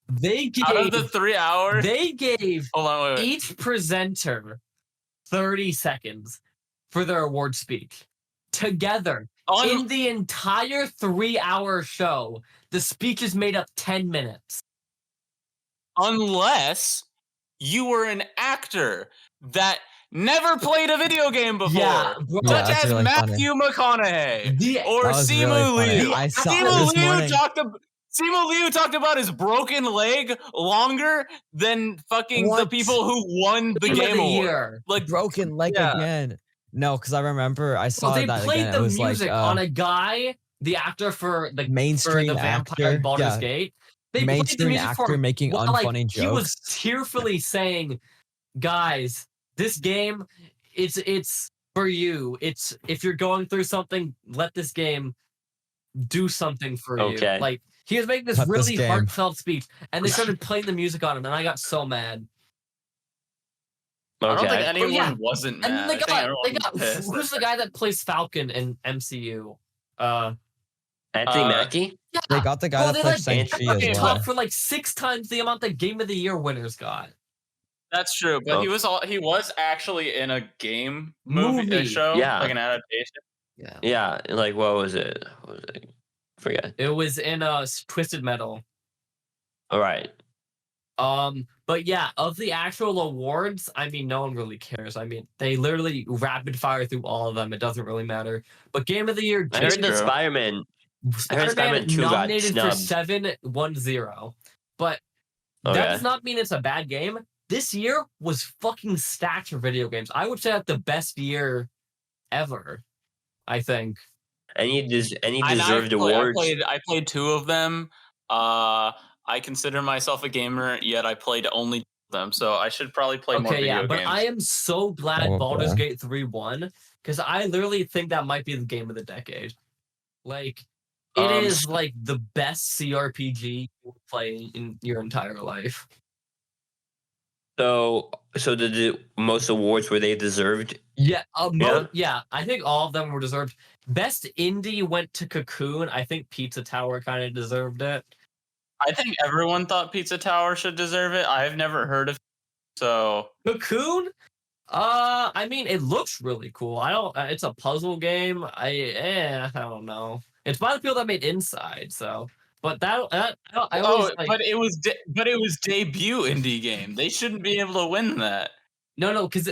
They Out of the gave 3 hours, they gave hold on, wait. each presenter 30 seconds for their award speech. Together, in the entire 3-hour show, the speeches made up 10 minutes. Unless you were an actor that never played a video game before. Yeah, bro. Such that's as really Matthew McConaughey The- or That was Simu really funny. Liu. I saw it Simu this Liu morning. talked about his broken leg longer than fucking the What? people who won the Game of game the award. year. Like, Broken leg Yeah. again. No, because I remember I saw Well, they that played again. the It was music like on a guy, the actor for the mainstream Vampire actor. Baldur's Yeah, Gate. They played the mainstream music for actor him making while, like, unfunny he was jokes. tearfully saying, "Guys, this game, it's for you. It's if you're going through something, let this game do something for Okay. you." Like he was making this Cut this really game. heartfelt speech, and they started playing the music on him, and I got so mad. I don't think okay. anyone yeah. wasn't mad. And then I think everyone they was got pissed. who's the guy that plays Falcon in MCU? Anthony Mackie? Yeah. They got the guy Well, that they plays like Shang-Chi as fucking well. top for like 6 times the amount the Game of the Year winners got. That's true, but Oh. he was actually in a game movie Movie. show, Yeah. like an adaptation. Yeah. Yeah. Like, what was it? Forget. It was in Twisted Metal. All right. But yeah, of the actual awards, I mean, no one really cares. I mean, they literally rapid fire through all of them. It doesn't really matter. But Game of the Year, I heard that true. Spider-Man. I heard Spider-Man 2 got nominated for snubbed. 710. But that Okay. does not mean it's a bad game. This year was fucking stacked for video games. I would say that's the best year ever, I think. Any And deserved awards? I played 2 of them. I consider myself a gamer, yet I played only 2 of them, so I should probably play more Okay, video yeah, but games. I am so glad Oh, Baldur's okay. Gate 3 won, because I literally think that might be the game of the decade. Like, it is like the best CRPG you will play in your entire life. So the most awards were they deserved? Yeah, Yeah? yeah, I think all of them were deserved. Best indie went to Cocoon. I think Pizza Tower kind of deserved it. I think everyone thought Pizza Tower should deserve it. I've never heard of it, so Cocoon? I mean, it looks really cool. I don't. It's a puzzle game. I don't know. It's by the people that made Inside, so. But I always like. but it was debut indie game. They shouldn't be able to win that. No, because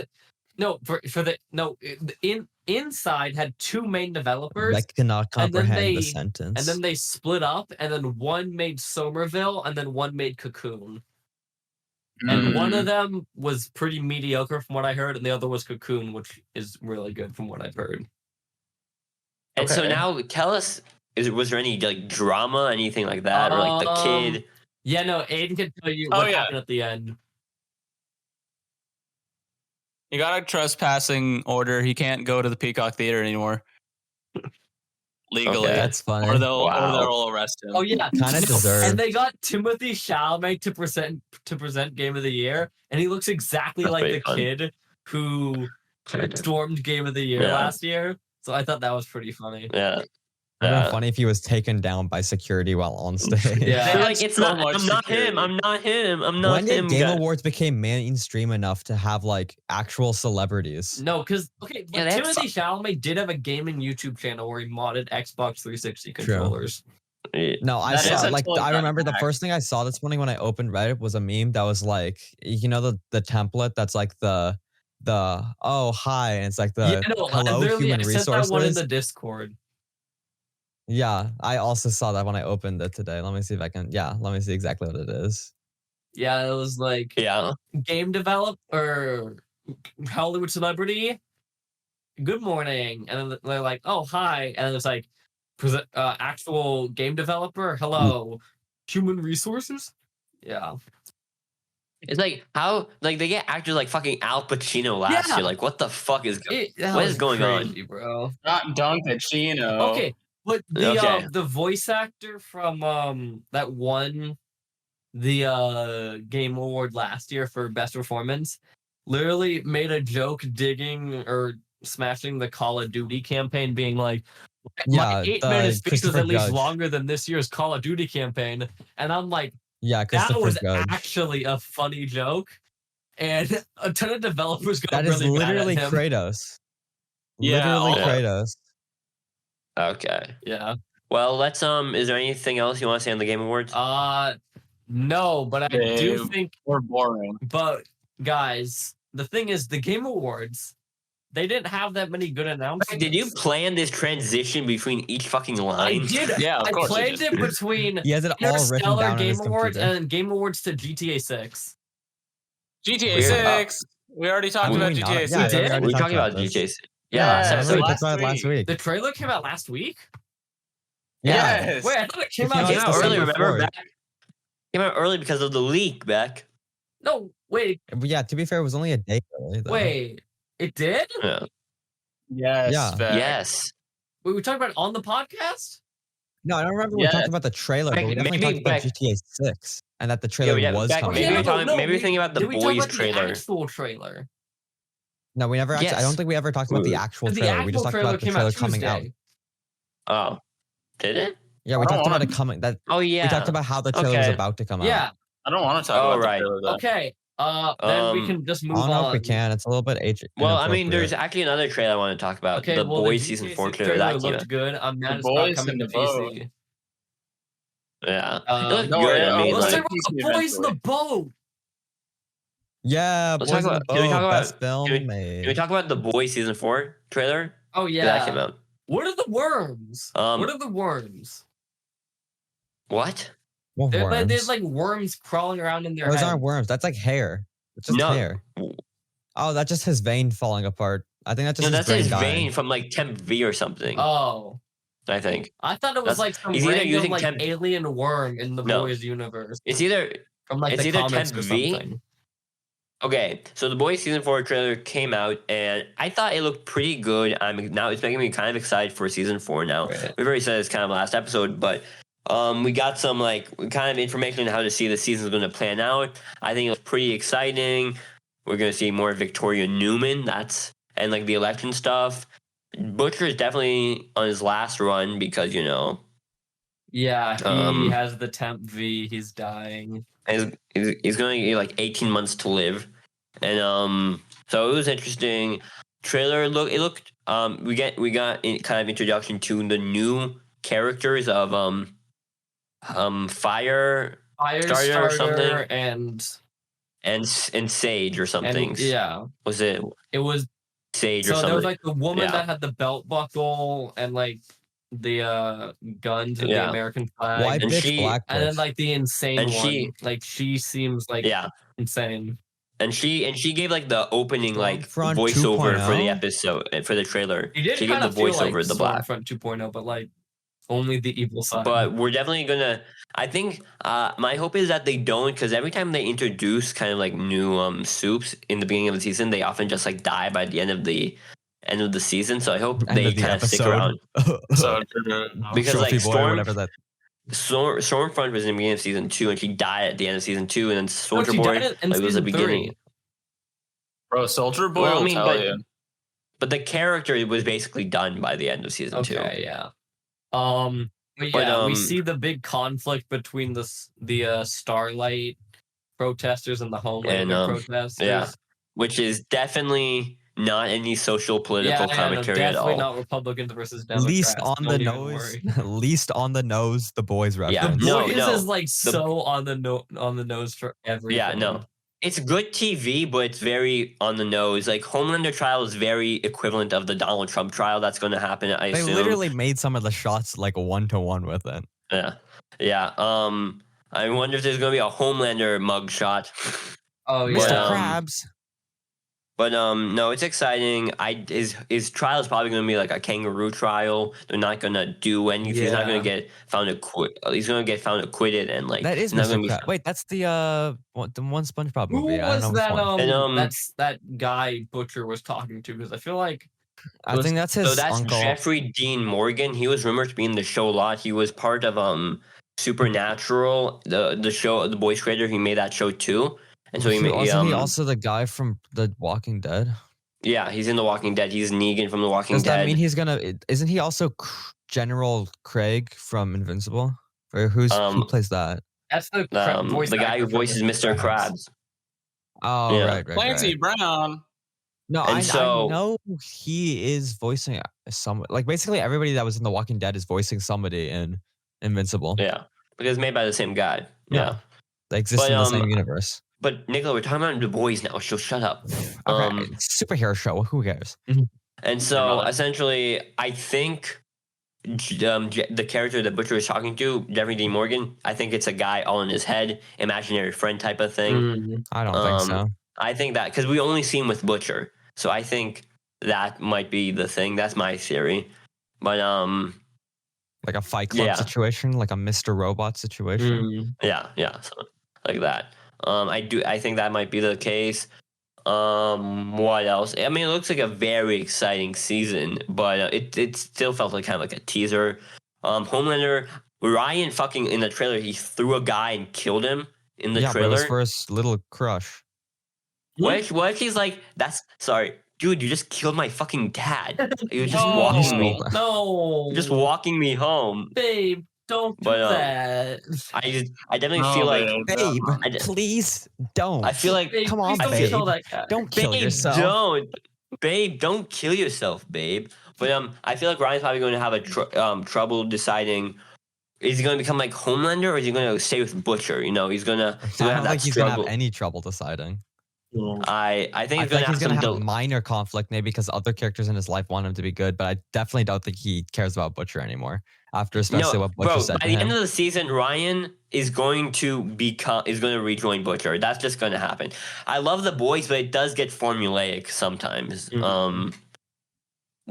Inside had two main developers. I cannot comprehend the and sentence. then they split up, and then one made Somerville, and then one made Cocoon. And one of them was pretty mediocre from what I heard, and the other was Cocoon, which is really good from what I've heard. And so Okay. now tell us, was there any like drama, anything like that, or like the kid? Yeah, no, Aiden can tell you Oh, what yeah. happened at the end. He got a trespassing order. He can't go to the Peacock Theater anymore. Legally. Okay. That's funny. Or they'll Wow. arrest him. Oh yeah, Kinda deserved. And they got Timothée Chalamet to present Game of the Year, and he looks exactly That's like pretty the fun. kid who stormed Game of the Year Yeah. last year. So I thought that was pretty funny. Yeah. It would have been funny if he was taken down by security while on stage. Yeah. They're That's like, it's so not. much I'm not security. him. I'm not him. I'm not When did him. Game guy." Awards became mainstream enough to have like actual celebrities? No, because Yeah, they had Timothée Chalamet did have a gaming YouTube channel where he modded Xbox 360 True. controllers. Yeah. No, I That saw is like until it I got remember the hacked. first thing I saw this morning when I opened Reddit was a meme that was like, you know, the template that's like the oh hi, and it's like the hello human I sent that one in resources. the Discord. Yeah, I also saw that when I opened it today. Let me see if I can. Yeah, let me see exactly what it is. Yeah, it was like Yeah. game develop or Hollywood celebrity. Good morning, and then they're like, "Oh, hi," and it's like, actual game developer. Hello, human resources. Yeah, It's like how like they get actors like fucking Al Pacino last Yeah. year. Like what the fuck is that What was is going on? crazy, bro? Not Don Pacino. Okay, but Okay. the voice actor from that won the Game Award last year for best performance literally made a joke digging or smashing the Call of Duty campaign, being like, Yeah, my 8 the minute speech is Christopher at least Judge. longer than this year's Call of Duty campaign. And I'm like, Yeah, that Christopher was Judge. actually a funny joke. And a ton of developers got That is really literally mad at him. Kratos. Yeah, Literally yeah. Kratos. Okay. Yeah. Well, let's is there anything else you want to say on the Game Awards? No, but I do Dave. think, We're boring. but guys, the thing is, the Game Awards, they didn't have that many good announcements. Did you plan this transition between each fucking I line? did. Yeah, of I course. planned it between He has it all written Interstellar down on his Game Awards computer. and Game Awards to GTA 6. GTA We're- 6. We already talked Did about we not? GTA Yeah, 6. We did? already We're talked talking about this. GTA. Yeah, I so remember we last talked about it last week. week. The trailer came out last week? Yeah. Yes. Wait, I thought it came It out came Came just out the early, same remember? before. Beck? Came out early because of the leak, Beck. No, wait, Yeah, to be fair, it was only a day early, though. wait. It did? Yeah. Yes. Yeah. Beck. Yes. Wait, we talked about it on the podcast? No, I don't remember we Yes. talked about the trailer, but we Maybe definitely talked about Beck- GTA 6 and that the trailer yeah, was Beck, coming maybe Okay, we're out. talking- maybe we're thinking about the did we talk boys about trailer. The actual trailer. No, we never actually. I Yes. don't think we ever talked about the actual The trailer. We just actual talked trailer about the came trailer out coming out. Tuesday. Oh. Did it? Yeah, we I don't talked about it wanna- coming. That Oh yeah. we talked about how the trailer was Okay. about to come out. Yeah. I don't want to talk Oh, about right. the trailer, though. Okay. Then we can just I move don't know on. if we can. It's a little bit age. Well, I mean, there's inappropriate. actually another trailer I want to talk about. Okay, The well, Boys the Season GTA 4 6 trailer. That came looked out. good. I'm mad The it's not Boys coming and to the Boat. PC. Yeah. It Um, looked no, good. yeah, I mean, Let's like- talk about the PC boys in the eventually. boat. Yeah, Let's Boys talk in the about- can we talk Boat, about- best film can made. Can we talk about the Boys Season 4 trailer? Oh That yeah. came out. What are the worms? Um, What are the worms? What? What They're worms? like worms crawling around in their Those head. aren't worms. That's like hair. It's just No. hair. Oh, that's just his vein falling apart. I think that's No, just that's his his brain dying. vein from like Temp V or something. Oh, I think. I thought it was That's- like some he's either random using like temp- alien worm in the No. boys universe It's either from like it's the either comics Temp or V. something. Okay, so the Boys Season 4 trailer came out, and I thought it looked pretty good. Now it's making me kind of excited for Season 4 now. Right. We've already said this kind of last episode, but we got some like kind of information on how to see the season's going to plan out. I think it was pretty exciting. We're going to see more Victoria Newman. And like the election stuff. Butcher is definitely on his last run because Yeah, he Um, has the temp V. He's dying. he's going to get like 18 months to live, and so it was interesting. Trailer looked we got kind of introduction to the new characters of Fire Starter or something and and Sage or something. yeah, Was it was Sage or so something? there was like the woman Yeah. that had the belt buckle and like the guns and the Yeah. American flag, White And bitch, she- black and then bitch. like the insane And one. she- Like she seems like Yeah. insane. And she gave like the opening like Stormfront voiceover for the 2.0? episode for the trailer. He did She gave kind the of feel like voiceover the black. Stormfront 2.0, but like only the evil side. But we're definitely gonna. I think my hope is that they don't, because every time they introduce kind of like new soups in the beginning of the season, they often just like die by the end of the season. So I hope End they of the kind of stick episode. around So because Trophy like boy, whatever that. Stormfront was in the beginning of season 2, and she died at the end of season 2, and then Soldier she Boy died in like, was the season beginning. 3. bro, Soldier Boy Well, I will mean, tell but- you. But the character was basically done by the end of season 2. Okay, yeah. But But, yeah, we see the big conflict between the Starlight protesters and the Homelander protesters. yeah. Which is definitely not any social political no, commentary at definitely all. not Republicans versus Democrats. Least on the Don't even nose. worry. Least on the nose. The boys Yeah. reference. The No, Boys no. is like so on the nose for everything. Yeah, no. It's good TV, but it's very on the nose. Like Homelander trial is very equivalent of the Donald Trump trial that's going to happen. I They assume. literally made some of the shots like 1-to-1 with it. Yeah, yeah. I wonder if there's going to be a Homelander mugshot. Oh yeah. Mr. um, Krabs. But no, it's exciting. His trial is probably going to be like a kangaroo trial. They're not going to do anything. He's not going to Yeah. get found acquitted. He's going to get found acquitted, and like That is he's not Mr. gonna be- Krabs. Wait, that's the one SpongeBob Who movie. I was don't know that? which one. And, That's that guy Butcher was talking to, because I feel like I think that's his So that's uncle. Jeffrey Dean Morgan. He was rumored to be in the show a lot. He was part of Supernatural, the show, the voice creator. He made that show too, and so he made. Wasn't he also the guy from The Walking Dead? Yeah, he's in The Walking Dead. He's Negan from The Walking Does Dead. that mean he's gonna? Isn't he also General Craig from Invincible? Or who plays that? that's the voice the guy who actor for voices Mr. Krabs. Oh, Yeah. right. Clancy Brown. No, And I so- know he is voicing some. Like basically everybody that was in The Walking Dead is voicing somebody in Invincible. Yeah, because it's made by the same guy. Yeah. They exist But, in the same universe. But Nikola, we're talking about The Boys now, so shut up. Okay, superhero show. Who cares? And so Really? essentially, I think the character that Butcher is talking to, Jeffrey Dean Morgan, I think it's a guy all in his head, imaginary friend type of thing. Mhm. I don't think so. I think that because we only see him with Butcher, so I think that might be the thing. That's my theory. But Like a Fight Club Yeah. situation, like a Mr. Robot situation. Mhm. yeah, so, like that. I think that might be the case. What else? I mean, it looks like a very exciting season, but it still felt like kind of like a teaser. Homelander, Ryan fucking in the trailer, he threw a guy and killed him in the Yeah, but it was trailer. for his little crush. What if he's like, that's sorry, dude, you just killed my fucking dad. You were just No, walking me, no, just walking me home. babe, don't do But, that. I definitely feel like Babe, I d- please don't. I feel like Babe, come on, please don't babe. kill that guy. Don't kill babe, yourself. don't kill yourself, babe. But I feel like Ryan's probably going to have a trouble deciding. Is he going to become like Homelander, or is he going to stay with Butcher? You know, he's going to I have don't that think he's gonna have struggle. any trouble deciding. I think I he's think going he's to gonna have have some. minor conflict, maybe because other characters in his life want him to be good. But I definitely don't think he cares about Butcher anymore. After especially what Butcher bro, said by to the him. end of the season, Ryan is going to rejoin Butcher. That's just going to happen. I love the boys, but it does get formulaic sometimes. Mhm.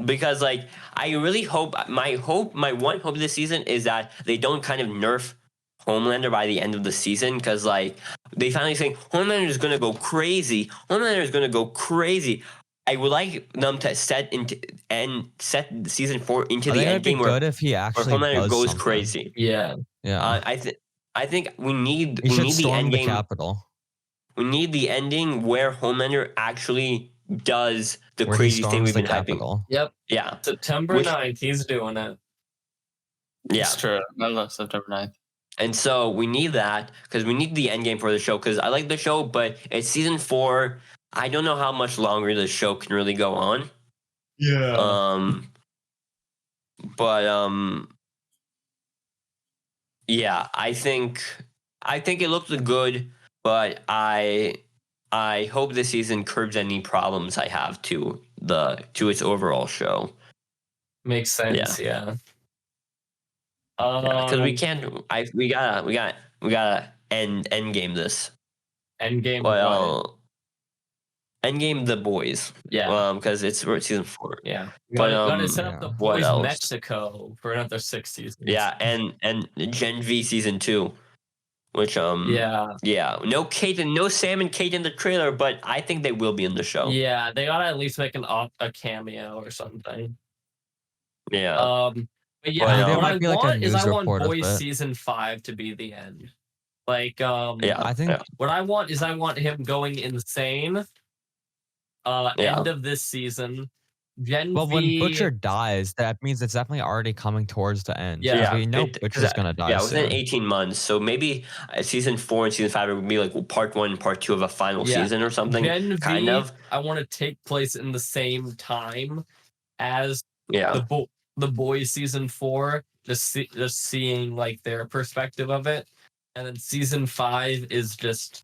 Because like I really hope my one hope this season is that they don't kind of nerf Homelander by the end of the season, because like they finally say Homelander is going to go crazy. Homelander is going to go crazy. I would like them to set season 4 into I the think it'd end be game good if he where actually Homelander does goes something. crazy. Yeah. Yeah, I think we need he should the storm end the game. Capitol. We need the ending where Homelander actually does the Where he crazy thing storms we've the been hyping. Capitol. Yep. Yeah, September Which- 9th, he's doing it. yeah. It's true. I love September 9th. And so we need that because we need the end game for the show. Because I like the show, but it's season 4. I don't know how much longer the show can really go on. Yeah. But yeah, I think it looks good, but I hope this season curbs any problems I have to its overall show. Makes sense. Yeah. Because we can't. We gotta end game this. Endgame. Well, end game the boys. Yeah. Because we're at season 4. Yeah. But, Gotta set up the what boys else? Mexico for another 6 seasons. Yeah, and Gen V season 2, which Yeah. no Kate and no Sam and Kate in the trailer, but I think they will be in the show. Yeah, they gotta at least make a cameo or something. Yeah. But yeah, Well, there what might I be, like, a want is news I want report of Boys it. season 5 to be the end. Like Yeah. I think yeah. what I want is I want him going insane. Yeah. End of this season. Gen well, V, when Butcher dies, that means it's definitely already coming towards the end. Yeah. 'cause we know it- 'cause Butcher's gonna die Yeah, within soon. 18 months. So maybe season 4 and season 5 would be like part 1 and part 2 of a final Yeah. season or something. Gen kind V, of. I want to take place in the same time as Yeah. the Boys season 4, just seeing like their perspective of it, and then season 5 is just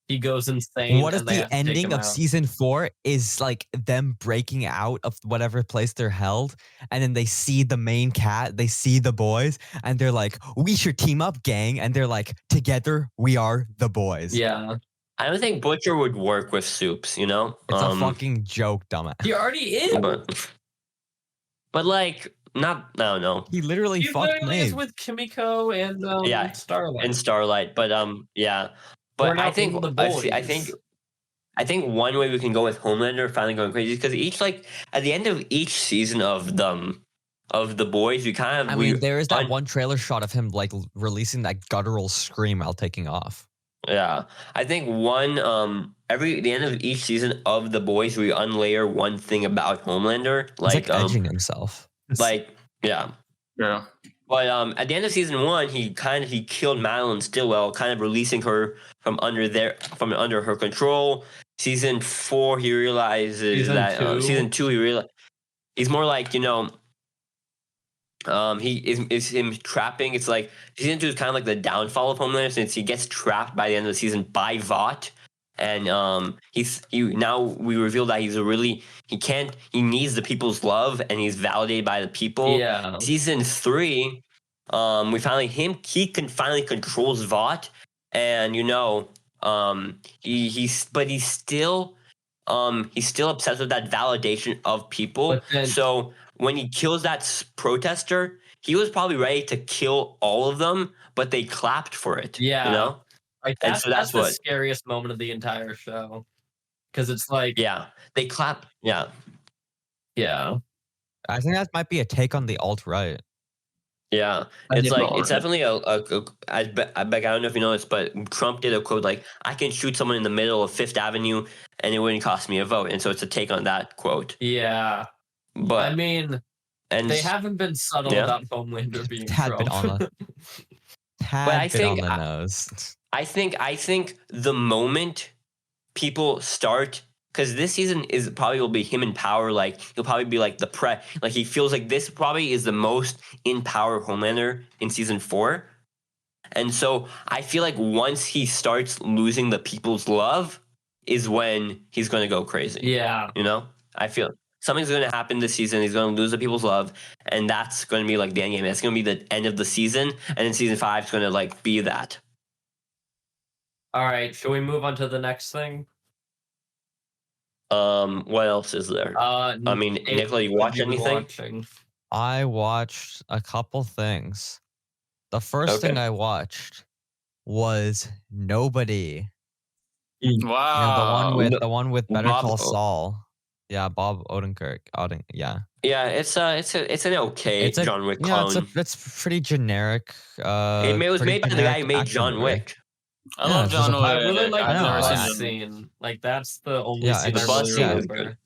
he goes insane. What if and they the have to take ending him of out. season 4 is like them breaking out of whatever place they're held, and then they see the main cat, they see the boys, and they're like, "We should team up, gang!" And they're like, "Together, we are the boys." Yeah, I don't think Butcher would work with Soups, you know? It's a fucking joke, dumbass. he already is. But like, not, I don't know. He literally He fucked literally is me. with Kimiko and Yeah, Starlight. And Starlight, but yeah. We're But not I think in the I think one way we can go with Homelander finally going crazy is because each like at the end of each season of the boys, we kind of I mean, there is that one trailer shot of him like releasing that guttural scream while taking off. Yeah, I think the end of each season of the boys, we unlayer one thing about Homelander, He's like edging himself. like yeah. Yeah. But at the end of season 1, he killed Madeline Stillwell, kind of releasing her from under her control. Season 4, he realizes season 2 he realized he's more like, you know, he is him trapping. It's like season 2 is kind of like the downfall of Homelander since he gets trapped by the end of the season by Vought. And now we reveal that he needs the people's love and he's validated by the people. Yeah. Season 3, he can finally controls Vought, and you know, he's still obsessed with that validation of people. So when he kills that protester, he was probably ready to kill all of them, but they clapped for it. Yeah. You know? Like And that's, so that's the what- scariest moment of the entire show. Because it's like, Yeah. They clap. Yeah. yeah. I think that might be a take on the alt-right. Yeah. It's like, it's definitely I don't know if you know this, but Trump did a quote like, I can shoot someone in the middle of Fifth Avenue and it wouldn't cost me a vote. And so it's a take on that quote. Yeah. But I mean, and they haven't been subtle Yeah. about Homelander being Tad bit Trump. on the I tad bit on think the nose. I think the moment people start, because this season will be him in power. Like he'll probably be like like he feels like this probably is the most in power Homelander in season 4, and so I feel like once he starts losing the people's love is when he's going to go crazy. Yeah. You know, I feel something's going to happen this season. He's going to lose the people's love, and that's going to be like the end game. That's going to be the end of the season, and then season 5 is going to like be that. All right. Shall we move on to the next thing? What else is there? I mean, Nikola, you watch anything? Watching? I watched a couple things. The first thing I watched was Nobody. Wow. The one with Better Bob Call O- Saul. Yeah, Bob Odenkirk. Yeah. Yeah, it's an okay It's a- John Wick Yeah, clone. it's pretty generic. It was pretty made by the guy who generic made action John movie. Wick. I Yeah, love it's just John a- Wick. I really like I've the know, never bus seen I- it. scene. Like that's the only Yeah, scene it's I the bus really scene is remember.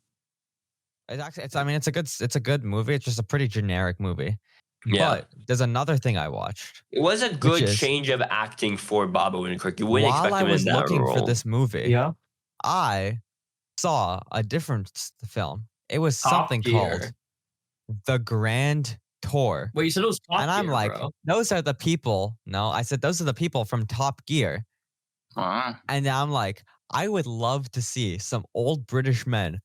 It's actually, I mean, it's a good movie. It's just a pretty generic movie. Yeah. But there's another thing I watched. It was a Which good is- change of acting for Bob Odenkirk. You wouldn't While expect I him was in that looking role. for this movie, Yeah. I saw a different film. It was Top something called Gear. The Grand Tour. Wait, you said it was Top And I'm Gear, like, bro. those are the people. No, I said those are the people from Top Gear. Wow. And I'm like, I would love to see some old British men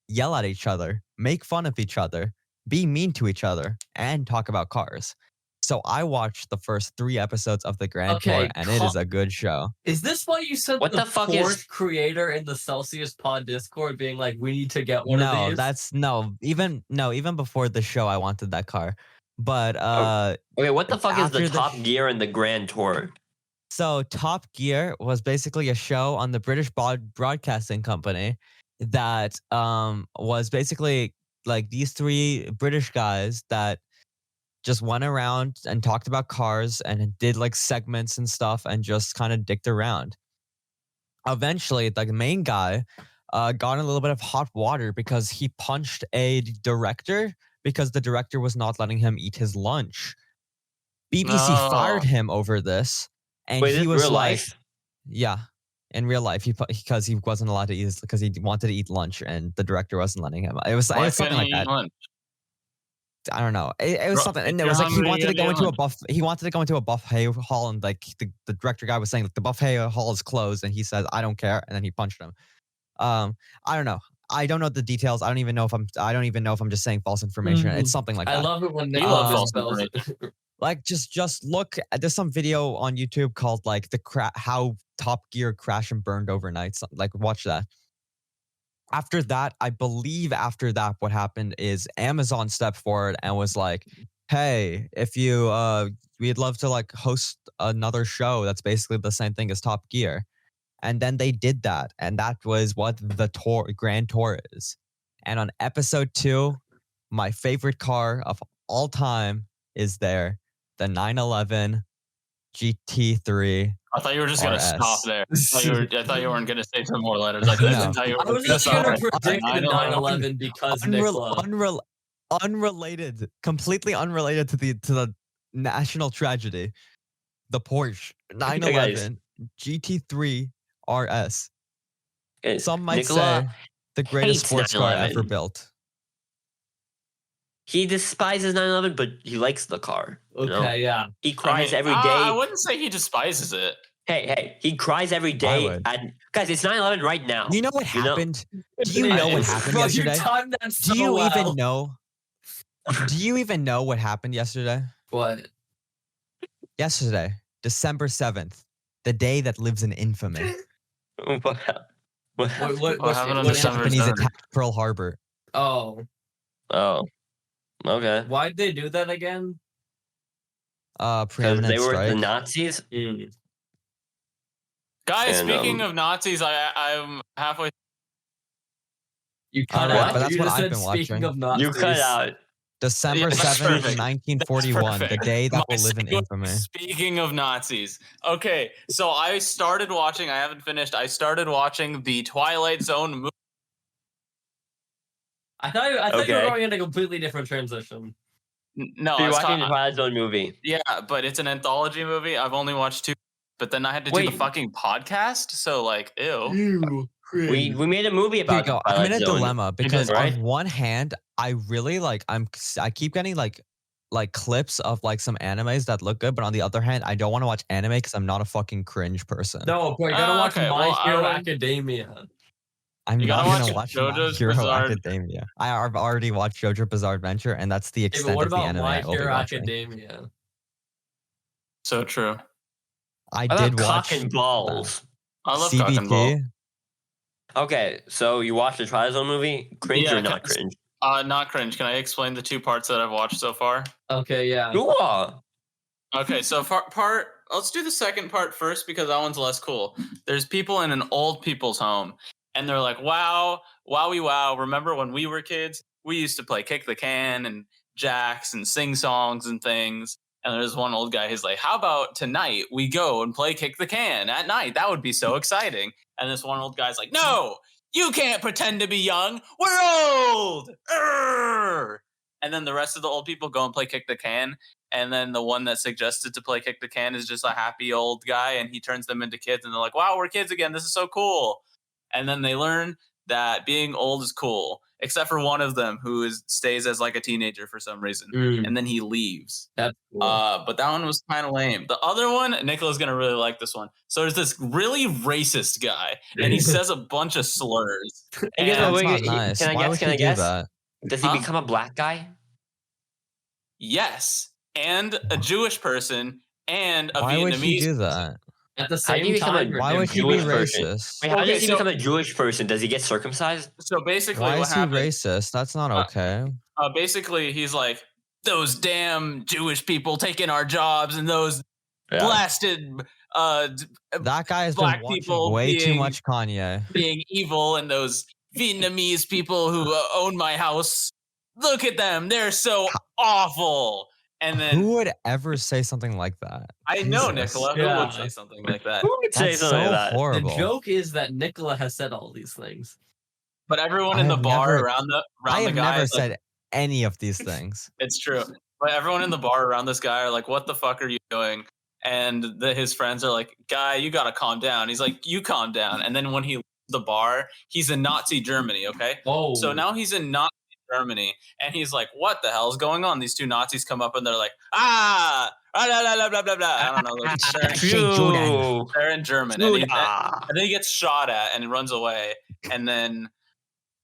yell at each other, make fun of each other, be mean to each other, and talk about cars. So I watched the first 3 episodes of the Grand Tour, Okay, and it is a good show. Is this why you sent What the the fuck fourth is- creator in the Celsius Pod Discord being like, we need to get one of No, these? that's even before the show, I wanted that car. But Okay, what the fuck is the after the Top sh- Gear and the Grand Tour? So Top Gear was basically a show on the British Broadcasting Company that was basically like these 3 British guys that just went around and talked about cars and did like segments and stuff and just kind of dicked around. Eventually, like the main guy got in a little bit of hot water because he punched a director because the director was not letting him eat his lunch. BBC fired No. him over this. And Wait, he this was real like, life? yeah, in real life, because he wasn't allowed to eat because he wanted to eat lunch and the director wasn't letting him. It was Why something couldn't like he eat that. lunch? I don't know. It was Bro, something, if and it you're was like he hungry, wanted you to gotta go eat into a lunch. He wanted to go into a buffet hall, and like the director guy was saying like the buffet hall is closed, and he says I don't care, and then he punched him. I don't know. I don't know the details. I don't even know if I'm just saying false information. It's something like I that. love it when You Nikola love false misspells information. Like just look. There's some video on YouTube called like how Top Gear crashed and burned overnight. Like watch that. After that, I believe what happened is Amazon stepped forward and was like, "Hey, if you we'd love to like host another show that's basically the same thing as Top Gear." And then they did that, and that was what the Grand Tour is. And on episode 2, my favorite car of all time is there, the 911 GT3. I thought you were just gonna RS. stop there. I thought you weren't gonna say some more letters. I No. thought you were I was just stop gonna there. predict the 911 because Nikola. Unrelated, completely unrelated to the national tragedy. The Porsche 911 GT3 RS. Some might Nikola say the greatest hates sports car ever 911. built. He despises 911, but he likes the car. You know? Okay, yeah. He cries every I day. wouldn't say he despises it. Hey, he cries every day. would. Guys, it's 9/11 right now. You know what You know? happened? Do you know what happened Bro, yesterday? You timed that so Do you well. even know? Do you even know what happened yesterday? What? Yesterday, December 7th, the day that lives in infamy. What happened? What happened on The December Japanese 7th? attacked Pearl Harbor. Oh, Oh, okay. why'd they do that again? Because Preeminent they were strike. the Nazis. Guys, And, speaking of Nazis, I'm halfway. You cut Alright, out. but that's You what just I've said been speaking watching. of Nazis. You cut out. December Yeah, that's 7th, perfect. 1941, the perfect. day that My will live in segue- infamy. Speaking of Nazis, okay, so I started watching. I haven't finished. I started watching the Twilight Zone movie. I thought you were Okay. going in a completely different transition. No, So you're it's watching the called- Twilight Zone movie. yeah, but it's an anthology movie. I've only watched 2, but then I had to do Wait. the fucking podcast. So like, ew. Ew. We made a movie Here about you go. the I'm Twilight in a Zone. dilemma because right? on one hand, I really like I keep getting like clips of like some animes that look good, but on the other hand, I don't want to watch anime because I'm not a fucking cringe person. No, bro, you gotta watch Okay, My well, I Hero don't- Academia. I'm You not gotta gonna watch watch My JoJo's Hero Bizarre- Academia. I've already watched JoJo Bizarre Adventure, and that's the Hey, extent but what of the about anime My I will be Hero watching. Academia? So true. I What did about watch Cock and Balls. I love Cock and Ball. CBT. Okay, so you watched the Twilight Zone movie? Cringe Yeah, or not cringe? Not cringe. Can I explain the 2 parts that I've watched so far? Okay, yeah. Cool. Okay, so let's do the second part first because that one's less cool. There's people in an old people's home, and they're like, wow, wowie wow. Remember when we were kids? We used to play kick the can and jacks and sing songs and things. And there's one old guy who's like, how about tonight we go and play kick the can at night? That would be so exciting. And this one old guy's like, no, you can't pretend to be young. We're old. Urgh! And then the rest of the old people go and play kick the can. And then the one that suggested to play kick the can is just a happy old guy. And he turns them into kids. And they're like, wow, we're kids again. This is so cool. And then they learn that being old is cool, except for one of them who stays as like a teenager for some reason. And then he leaves. That's cool. But that one was kind of lame. The other one, Nikola's going to really like this one. So there's this really racist guy, and he says a bunch of slurs. I guess, And- That's not nice. Can I Why guess? would Can he I do guess? that? Does he Huh? become a black guy? Yes. And a Jewish person and a Why Vietnamese would he do person. that? At the How do you same become a- time, Why would he be Jewish person. racist? Wait, how Okay, does he so- become a Jewish person? Does he get circumcised? So basically Why what is he happened, racist? That's not okay. basically he's like, those damn Jewish people taking our jobs and those blasted That guy has black been watching people way too being- much Kanye. being evil, and those Vietnamese people who own my house. Look at them. They're so awful. And then Who would ever say something like that? I know, Jesus. Nikola, who Yeah. would say something like that? Who would say That's something so like that? horrible. the joke is that Nikola has said all these things. But everyone I in the have bar never- around I the have guy never is like, said any of these things. it's true. But everyone in the bar around this guy are like, what the fuck are you doing? And his friends are like, guy, you gotta calm down. He's like, you calm down. And then when he leaves the bar, he's in Nazi Germany, okay? Oh, So now he's in Nazi Germany, and he's like, what the hell is going on? These two Nazis come up and they're like, blah, blah, blah, blah, blah, blah. I don't know. Phew. They're in German. And, Ah. and then he gets shot at and runs away. And then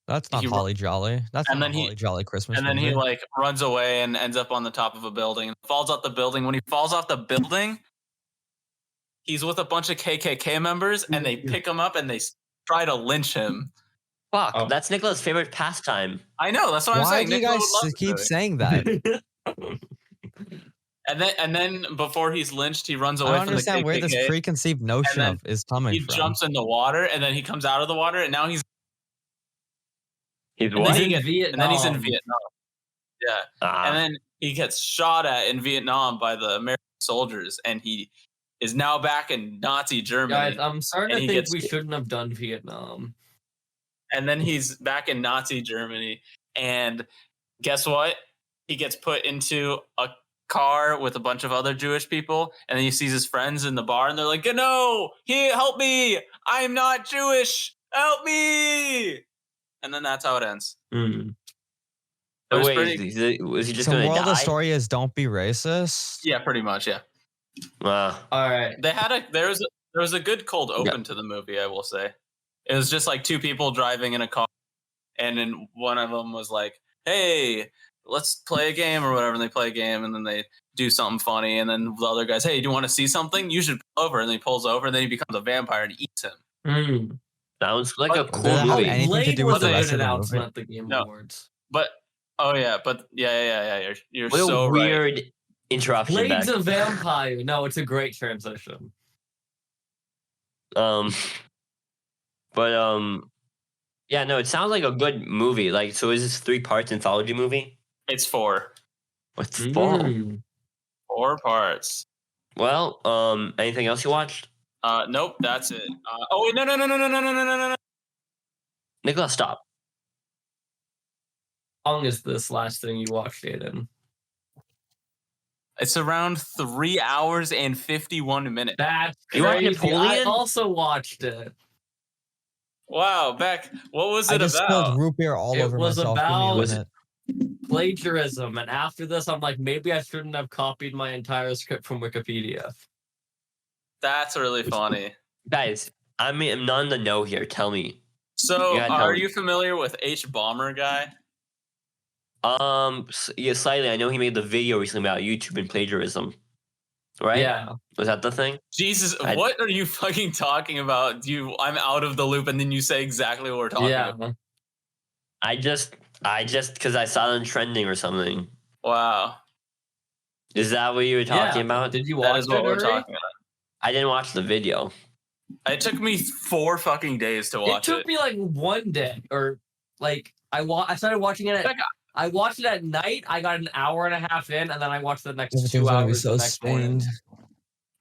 That's not He- Holly Jolly. That's and not then a he- Holly Jolly Christmas and then he movie. like runs away and ends up on the top of a building and falls off the building. When he falls off the building, he's with a bunch of KKK members and they pick him up and they try to lynch him. Fuck, Oh. that's Nicola's favorite pastime. I know, that's what I'm Why saying. do you Nikola guys would love to keep do it. saying that? And then before he's lynched, he runs I away don't from the understand KKK. where this preconceived notion then of is coming He from. jumps in the water and then he comes out of the water and now he's He's and what? then, in and then he's in Vietnam. Vietnam. Yeah. Ah. And then he gets shot at in Vietnam by the American soldiers, and he is now back in Nazi Germany. guys, I'm starting And to he think gets- we shouldn't have done Vietnam. And then he's back in Nazi Germany, and guess what? He gets put into a car with a bunch of other Jewish people, and then he sees his friends in the bar, and they're like, "No, help me! I'm not Jewish. Help me!" And then that's how it ends. Mm. It was Wait, pretty- was he just So gonna moral of the die? story is don't be racist. Yeah, pretty much. Yeah, Ah. All right. they had there was a good cold open to the movie. I will say, it was just like two people driving in a car, and then one of them was like, "Hey, let's play a game or whatever." And they play a game, and then they do something funny, and then the other guy's, "Hey, do you want to see something? You should pull over." And then he pulls over, and then he becomes a vampire and eats him. Mm. Sounds like a But- cool Does that have movie. anything to Blade do with was the a rest good of the announcement movie? at the Game No. Awards. But yeah. You're What a so right. weird interruption. Blade's Back. a vampire. No, it's a great transition. But yeah, no, it sounds like a good movie. Like, so is this 3 parts anthology movie? It's 4 What's for? Mm. 4 parts. Well, anything else you watched? Nope, that's it. Oh wait, no. Nicola, stop. How long is this last thing you watched, Aiden? It's around 3 hours and 51 minutes. That's You watched crazy. I Napoleon? also watched it. Wow, Beck, what was I it just about? spilled root beer all It over was myself. Give me a about- Was minute. Plagiarism. And after this, I'm like, maybe I shouldn't have copied my entire script from Wikipedia. That's really funny. Guys, I'm not in the know here. Tell me. So, Yeah, tell are me. you familiar with Hbomberguy? Yeah, slightly. I know he made the video recently about YouTube and plagiarism. Right? Yeah. Was that the thing? Jesus, I- what are you fucking talking about? I'm out of the loop, and then you say exactly what we're talking Yeah. about. I just, because I saw it in trending or something. Wow, Is that what you were talking Yeah. about? Did you that watch is what it, we're Uri? talking about. I didn't watch the video. It took me 4 fucking days to It watch took me like one day, or like I started watching it at Like, I watched it at night. I got an hour and a half in, and then I watched the next Everything's 2 gonna be hours so the next morning. stained.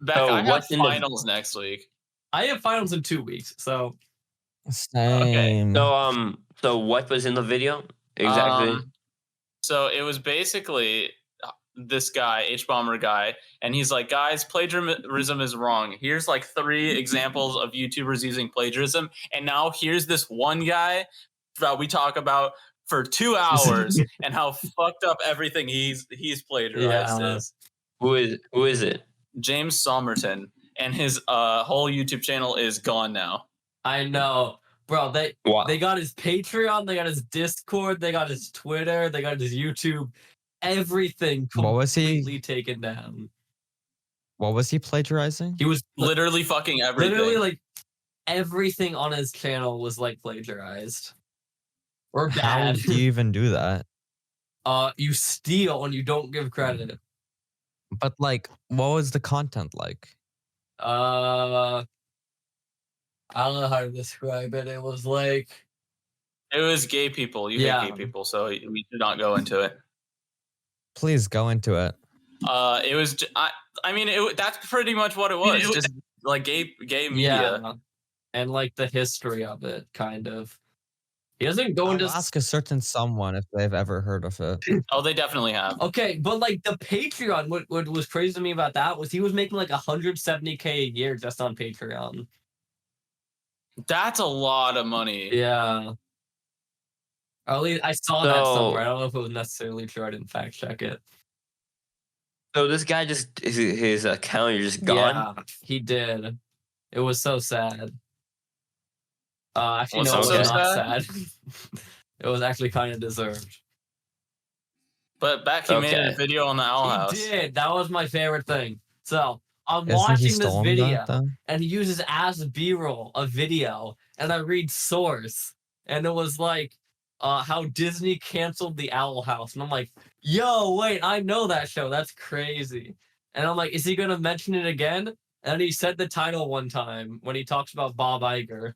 Beck, So I have what's in the- finals next week. I have finals in 2 weeks, so Same. So what was in the video exactly? So it was basically this guy, Hbomberguy, and he's like, guys, plagiarism is wrong. Here's like 3 examples of YouTubers using plagiarism. And now here's this one guy that we talk about for 2 hours and how fucked up everything he's plagiarized Yeah. is. Who is it? James Somerton. And his whole YouTube channel is gone now. I know, bro. Wow. They got his Patreon, they got his Discord, they got his Twitter, they got his YouTube. Everything What was he? completely taken down. What was he plagiarizing? He was Literally fucking everything. literally like everything on his channel was like plagiarized or How bad. do you even do that? You steal and you don't give credit. But like, what was the content like? I don't know how to describe it. It was like It was gay people. You Yeah. hate gay people, so we should not go into it. Please go into it. It was. I mean, that's pretty much what it was. Just like gay media. yeah, and like the history of it, kind of. He doesn't go I'll into ask a certain someone if they've ever heard of it. Oh, they definitely have. Okay, but like the Patreon, what was crazy to me about that was he was making like 170K a year just on Patreon. That's a lot of money. Yeah. Or at least I saw that somewhere. I don't know if it was necessarily true. I didn't fact check it. So this guy just his account is just gone. Yeah, he did. It was so sad. Actually, What's no, it so was not sad? sad. It was actually kind of deserved. But Beck, he made a Okay. video on the Owl House. He did. That was my favorite thing. So I'm Isn't he watching this stolen video, that though? and he uses as B-roll a video, and I read source, and it was like how Disney canceled the Owl House, and I'm like, yo, wait, I know that show. That's crazy. And I'm like, is he gonna mention it again? And he said the title one time when he talks about Bob Iger.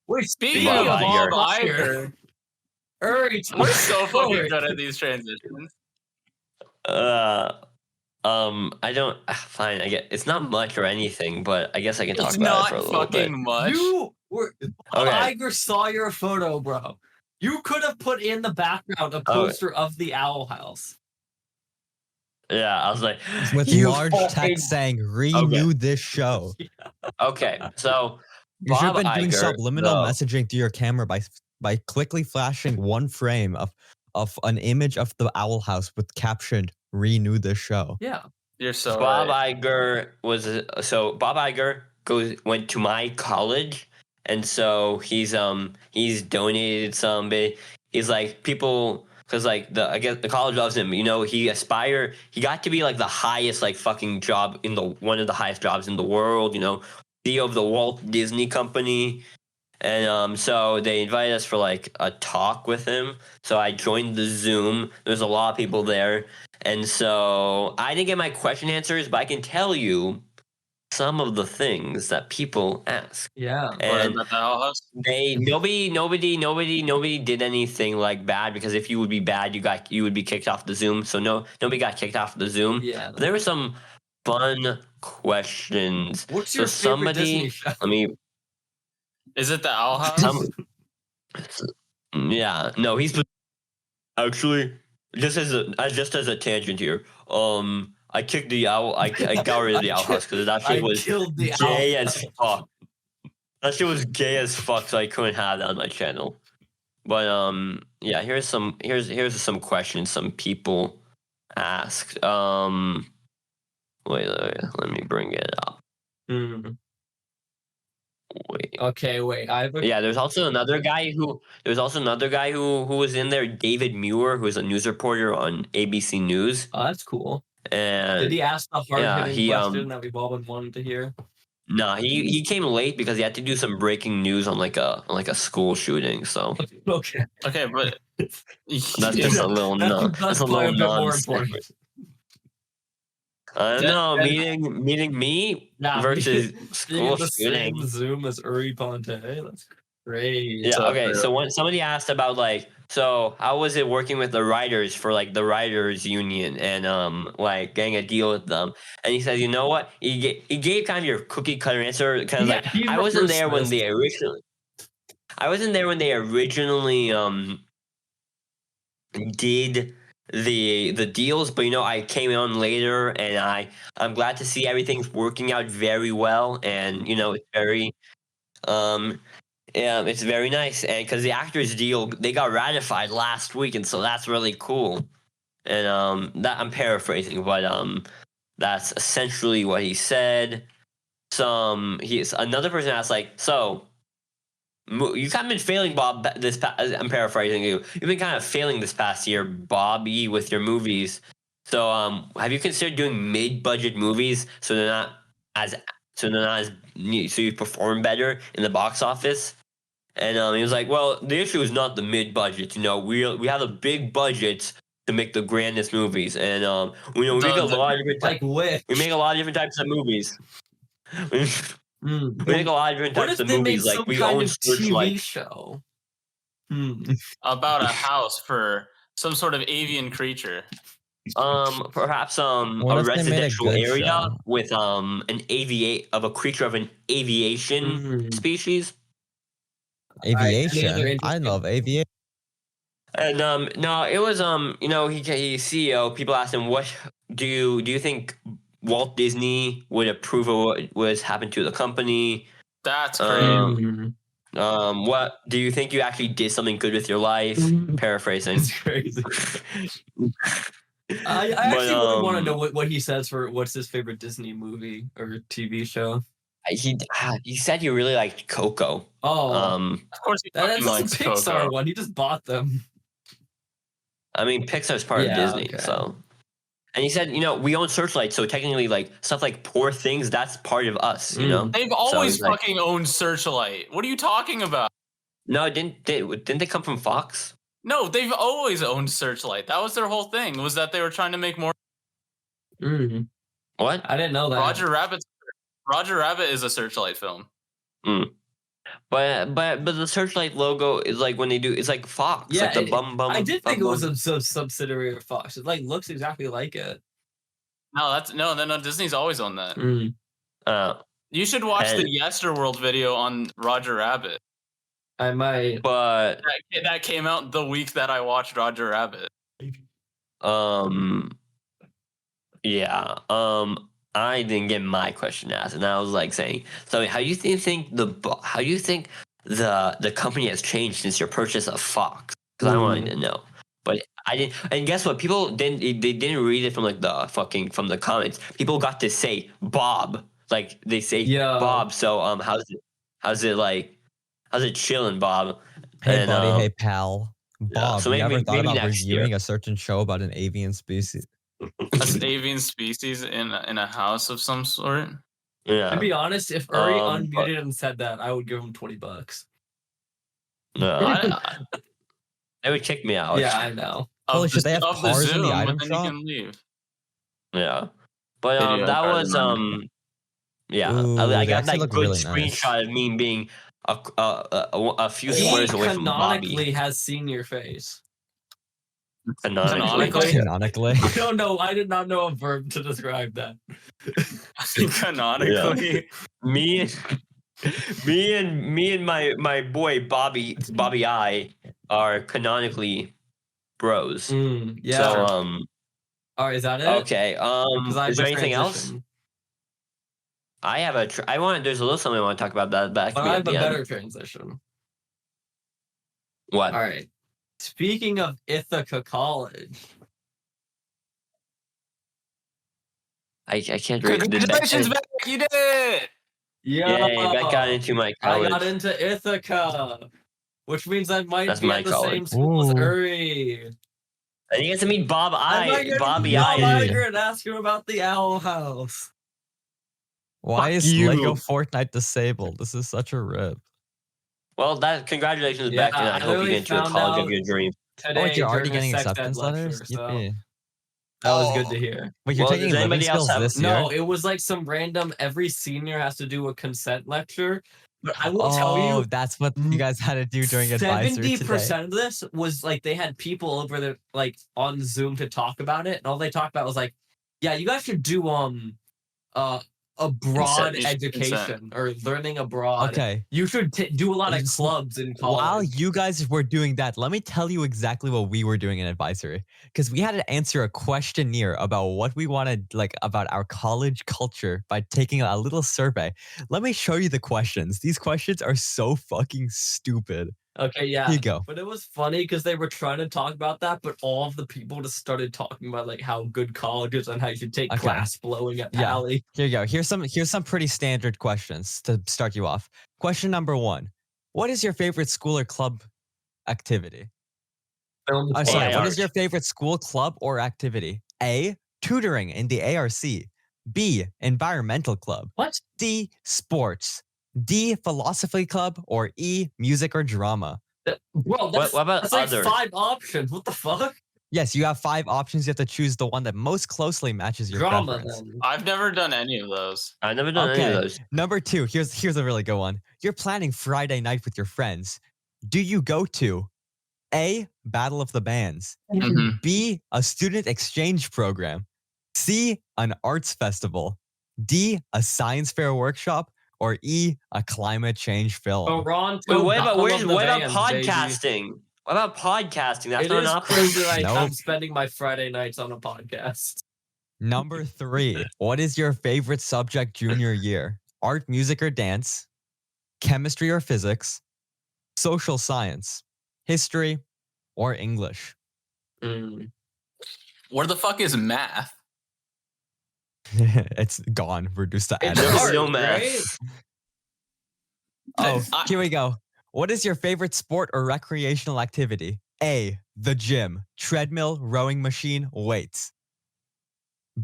Wait, speaking Bob of Iger. Bob Iger, Uri, We're so fucking Uri. good at these transitions. I don't. Fine. I get it's not much or anything, but I guess I can talk It's about not it for a little bit. fucking much. You were Bob Okay. Iger saw your photo, bro. You could have put in the background a poster of the Owl House. Yeah, I was like, With you large fucking- text saying renew this show. Okay, so You should have Bob been doing Iger, subliminal though. messaging through your camera by quickly flashing one frame of an image of the Owl House with captioned "Renew this show." Yeah. You're so Bob right. Iger Bob Iger went to my college, and so he's donated some bit. He's like people because like I guess the college loves him. You know, he got to be like the highest like fucking job in one of the highest jobs in the world. You know, CEO of the Walt Disney Company. And so they invited us for like a talk with him. So I joined the Zoom. There's a lot of people there. And so I didn't get my question answers, but I can tell you some of the things that people ask. Yeah. What And about the Owl House? nobody did anything like bad, because if you would be bad, you would be kicked off the Zoom. So nobody got kicked off the Zoom. Yeah. But there were some fun questions. What's So your favorite somebody Disney show? let me Is it the Owl House? yeah, no, he's actually just as a tangent here. I kicked the owl. I got rid of the owl house because that shit I was killed the gay Owl as fuck. That shit was gay as fuck, so I couldn't have that on my channel. But yeah, here's some questions some people asked. Wait, let me bring it up. Hmm. Wait. Okay, wait. I have a Yeah, there's also another guy who was in there, David Muir, who is a news reporter on ABC News. Oh, that's cool. Did And he ask the hard-hitting he, question that we've all been wanting to hear? nah, he came late because he had to do some breaking news on like a school shooting. So Okay. Okay, but that's just a little That's a probably a little bit more non-sequitur. important. I don't Yeah, know, and- meeting me Nah, versus being school in the shooting. same Zoom as Uri Ponte. That's Great. Yeah. So Okay. true. So when somebody asked about like, so how was it working with the writers for like the writers union and like getting a deal with them? And he says, you know what? He gave kind of your cookie cutter answer. Kind of Yeah, like he I wasn't reversed there when this. they originally. I wasn't there when they originally did the deals, but you know I came on later, and I'm glad to see everything's working out very well, and you know it's very yeah, it's very nice, and because the actors deal they got ratified last week, and so that's really cool. And that I'm paraphrasing, but that's essentially what he said. He's another person asked like, so you kind of been failing, Bob. I'm paraphrasing you. You've been kind of failing this past year, Bobby, with your movies. So have you considered doing mid-budget movies so they're not as so you perform better in the box office? And he was like, well, the issue is not the mid-budget. You know, we have a big budget to make the grandest movies, and we know we make a lot of different Like which? we make a lot of different types of movies. We make a lot of different What types if of they made movies. Like some we kind own of Searchlight. TV show? About a house for some sort of avian creature. Perhaps What a if they made a residential good area show? with a creature of an aviation species. Aviation. I love aviation. And no, it was you know he's CEO. People asked him, what do you think Walt Disney would approve of what was happened to the company? That's crazy. What do you think you actually did something good with your life? Paraphrasing. It's crazy. I actually really want to know what he says for what's his favorite Disney movie or TV show. He said he really liked Coco. Oh, Of course, he that's fucking a likes Pixar Coco. one. He just bought them. I mean, Pixar's part of Yeah, Disney, okay. so. And he said, you know, we own Searchlight, so technically, like stuff like Poor Things, that's part of us, you know. They've always he's like- fucking owned Searchlight. What are you talking about? No, didn't they come from Fox? No, they've always owned Searchlight. That was their whole thing. Was that they were trying to make more. What? I didn't know that. Roger Rabbit is a Searchlight film. But the Searchlight logo is like when they do it's like Fox, Yeah, like the bum. I did think it was bum. a subsidiary of Fox. It like looks exactly like it. No. Disney's always owned that. You should watch the Yesterworld video on Roger Rabbit. I might. But that came out the week that I watched Roger Rabbit. Yeah. I didn't get my question asked, and I was like saying, so how do you think the company has changed since your purchase of Fox? Because I wanted to know, but I didn't. And guess what? People didn't. They didn't read it from like from the comments. People got to say Bob, like they say Bob. So how's it chilling, Bob? Hey buddy, hey pal, Bob. so you ever thought about next reviewing year. a certain show about an avian species? An avian species in a house of some sort. Yeah. To be honest, if Uri unmuted and said that, I would give him $20. No, they would kick me out. Yeah, I know. Holy shit, they have cars in the item then shop? you can leave. Yeah, but Video that card was reminder. yeah. Ooh, I they got actually that look good really nice. screenshot of me being a few He squares away from canonically Bobby. has seen your face. Canonically. Canonically. I don't know. I did not know a verb to describe that. Canonically. me and my boy Bobby I are canonically bros. Yeah. So All right, is that it? okay. I Is there have a anything else? transition. I have there's a little something I want to talk about that back. But I have a better transition. What? All right. Speaking of Ithaca College. I can't read. Congratulations, Beck! You did it! Yeah. Beck got into my I college. got into Ithaca, which means I might That's be my at the college. same school as Ooh. Uri. And you get to meet Bobby Bobby Iger and ask him about the Owl House. Why Fuck is you. Lego Fortnite disabled? This is such a rip. Well, congratulations, Yeah, Beck, and I hope you literally get into a found college out of your dreams. Today, Oh, wait, you're already during getting a sex ed acceptance lecture, letters? so Yippee. that was good to hear. Wait, you're Well, taking does living anybody else skills have- this year? No, it was like some random. Every senior has to do a consent lecture, But I will tell you, that's what you guys had to do during advisory today. 70% of this was like they had people over there like on Zoom to talk about it, and all they talked about was like, yeah, you guys should do abroad education or learning abroad. Okay. You should do a lot of clubs in college. While you guys were doing that, let me tell you exactly what we were doing in advisory. Because we had to answer a questionnaire about what we wanted, like about our college culture by taking a little survey. Let me show you the questions. These questions are so fucking stupid. Okay, yeah. Here you go. But it was funny because they were trying to talk about that, but all of the people just started talking about like how good college is and how you should take class blowing at Pally. Here you go. Here's some pretty standard questions to start you off. Question number 1. What is your favorite school or club activity? What is your favorite school, club, or activity? A. Tutoring in the ARC. B. Environmental club. What? C. Sports. D. Philosophy club. Or E. Music or drama. Bro, what about that's like others? 5 options. What the fuck? Yes, you have 5 options. You have to choose the one that most closely matches your Drama, preference. then. I've never done any of those. I've never done any of those. Number 2. Here's a really good one. You're planning Friday night with your friends. Do you go to A. Battle of the Bands. Mhm. B. A student exchange program. C. An arts festival. D. A science fair workshop. Or E. A climate change film. Oh, Ron, Wait, what about podcasting? What about podcasting? That's It not an is option. crazy that Nope. I'm spending my Friday nights on a podcast. Number 3. What is your favorite subject junior year? Art, music, or dance? Chemistry or physics? Social science? History? Or English? Where the fuck is math? It's gone. Reduced to It's atoms. hard, no math. right? Oh, here we go. What is your favorite sport or recreational activity? A. The gym. Treadmill, rowing machine, weights.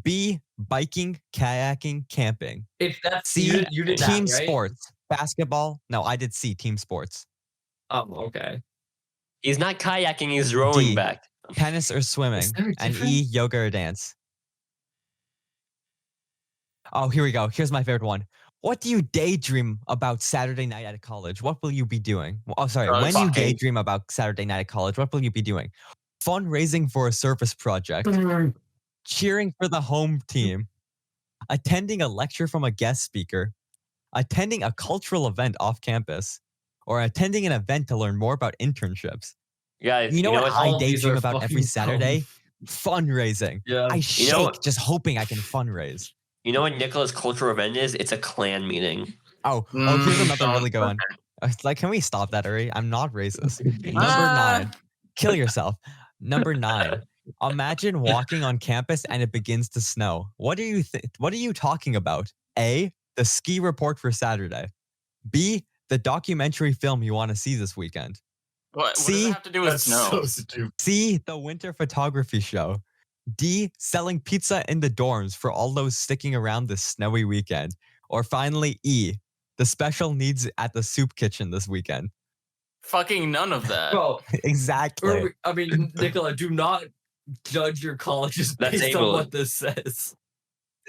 B. Biking, kayaking, camping. If that's C. you did Team that, right? sports. Basketball. No, I did C. Team sports. Oh, okay. He's not kayaking, he's rowing D. back. Tennis or swimming. Is there a And difference? E. Yoga or dance. Oh, here we go. Here's my favorite one. What do you daydream about Saturday night at college? What will you be doing? Oh, sorry. When you daydream about Saturday night at college, what will you be doing? Fundraising for a service project. Cheering for the home team. Attending a lecture from a guest speaker. Attending a cultural event off campus. Or attending an event to learn more about internships. Guys, You know what all I of these daydream are about every fucking Saturday? Fundraising. Yeah. I shake know what- just hoping I can fundraise. You know what Nikola's cultural event is? It's a clan meeting. Oh, here's another really good one. Like, can we stop that, Uri? I'm not racist. Number 9. Kill yourself. Number 9. Imagine walking on campus and it begins to snow. What are you talking about? A. The ski report for Saturday. B. The documentary film you want to see this weekend. What does See? that have to do with snow? stupid. C. The winter photography show. D. Selling pizza in the dorms for all those sticking around this snowy weekend. Or finally, E. The special needs at the soup kitchen this weekend. Fucking none of that. Bro, Exactly. I mean, Nikola, do not judge your colleges That's based on ableist. what this says.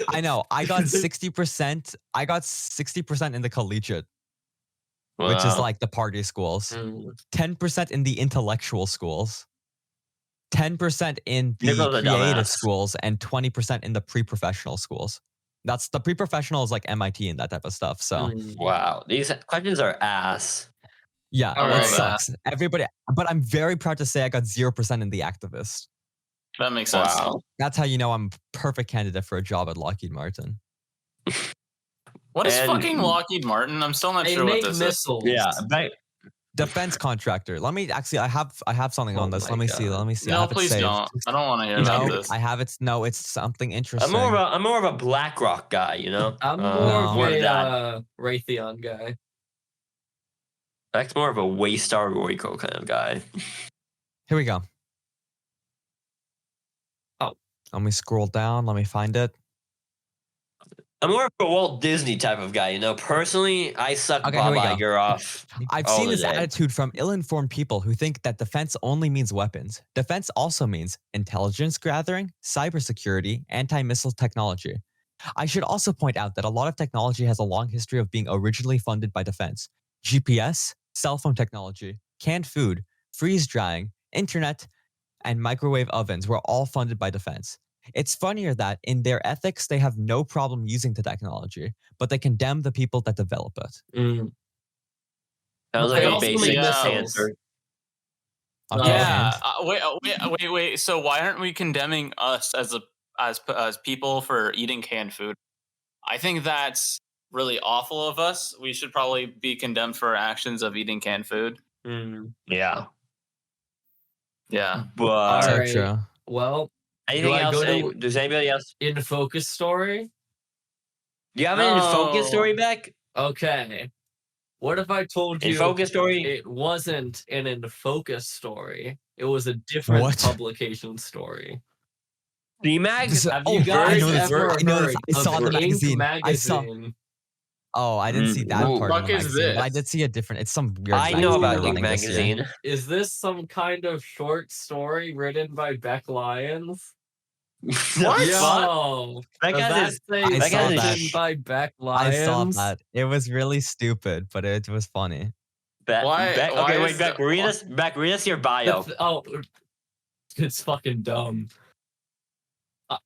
I know. I got 60%. I got 60% in the collegiate, which is Wow. like the party schools. 10% in the intellectual schools. 10% in the Nikola's a creative dumbass. schools, and 20% in the pre-professional schools. That's the pre-professional is like MIT and that type of stuff. So Wow. These questions are ass. yeah, All it right. sucks. Everybody, but I'm very proud to say I got 0% in the activist. That makes sense. Wow. That's how you know I'm a perfect candidate for a job at Lockheed Martin. What is And- fucking Lockheed Martin? I'm still not They sure what make this is. missiles. Yeah. Right. Defense contractor. Let me actually. I have something Oh on this. my Let me see. God. Let me see. I No, have it please saved. don't. I don't want to hear about No, this. I have it. No, it's something interesting. I'm more of a BlackRock guy, you know? I'm No. more of than that. a Raytheon guy. That's more of a Waystar Royco kind of guy. Here we go. Oh. Let me scroll down. Let me find it. I'm more of a Walt Disney type of guy, you know? Personally, I suck Okay, here Bob we go. Iger off. I've all seen the this day. attitude from ill-informed people who think that defense only means weapons. Defense also means intelligence gathering, cybersecurity, anti-missile technology. I should also point out that a lot of technology has a long history of being originally funded by defense. GPS, cell phone technology, canned food, freeze drying, internet, and microwave ovens were all funded by defense. It's funnier that in their ethics, they have no problem using the technology, but they condemn the people that develop it. Mm. Sounds They like a also basic make missiles. answer. Okay, Yeah. and? Wait. So why aren't we condemning us as people for eating canned food? I think that's really awful of us. We should probably be condemned for our actions of eating canned food. Yeah. Yeah. But All So right. true. Well, anything I else? go to- Does anybody else? in focus story. Do you have an in focus No. story, Beck? Okay. What if I told In you focus story? it wasn't an in focus story? It was a different What? publication story. DMAG? Have Oh, you I guys know this. ever I know this. heard I saw of the Ink magazine. I saw. magazine? Oh, I didn't see that Ooh. part of Fuck the is magazine, but I this? did see a different. It's some weird. I know magazine about they're Ink running this year. magazine. Is this some kind of short story written by Beck Lyons? What? Yo, That does guy's that is- say I saw that. written by Beck I Lyons? saw that. It was really stupid, but it was funny. Beck. Why- Beck. why Okay, is wait, Beck. the- Read us your bio. It's fucking dumb.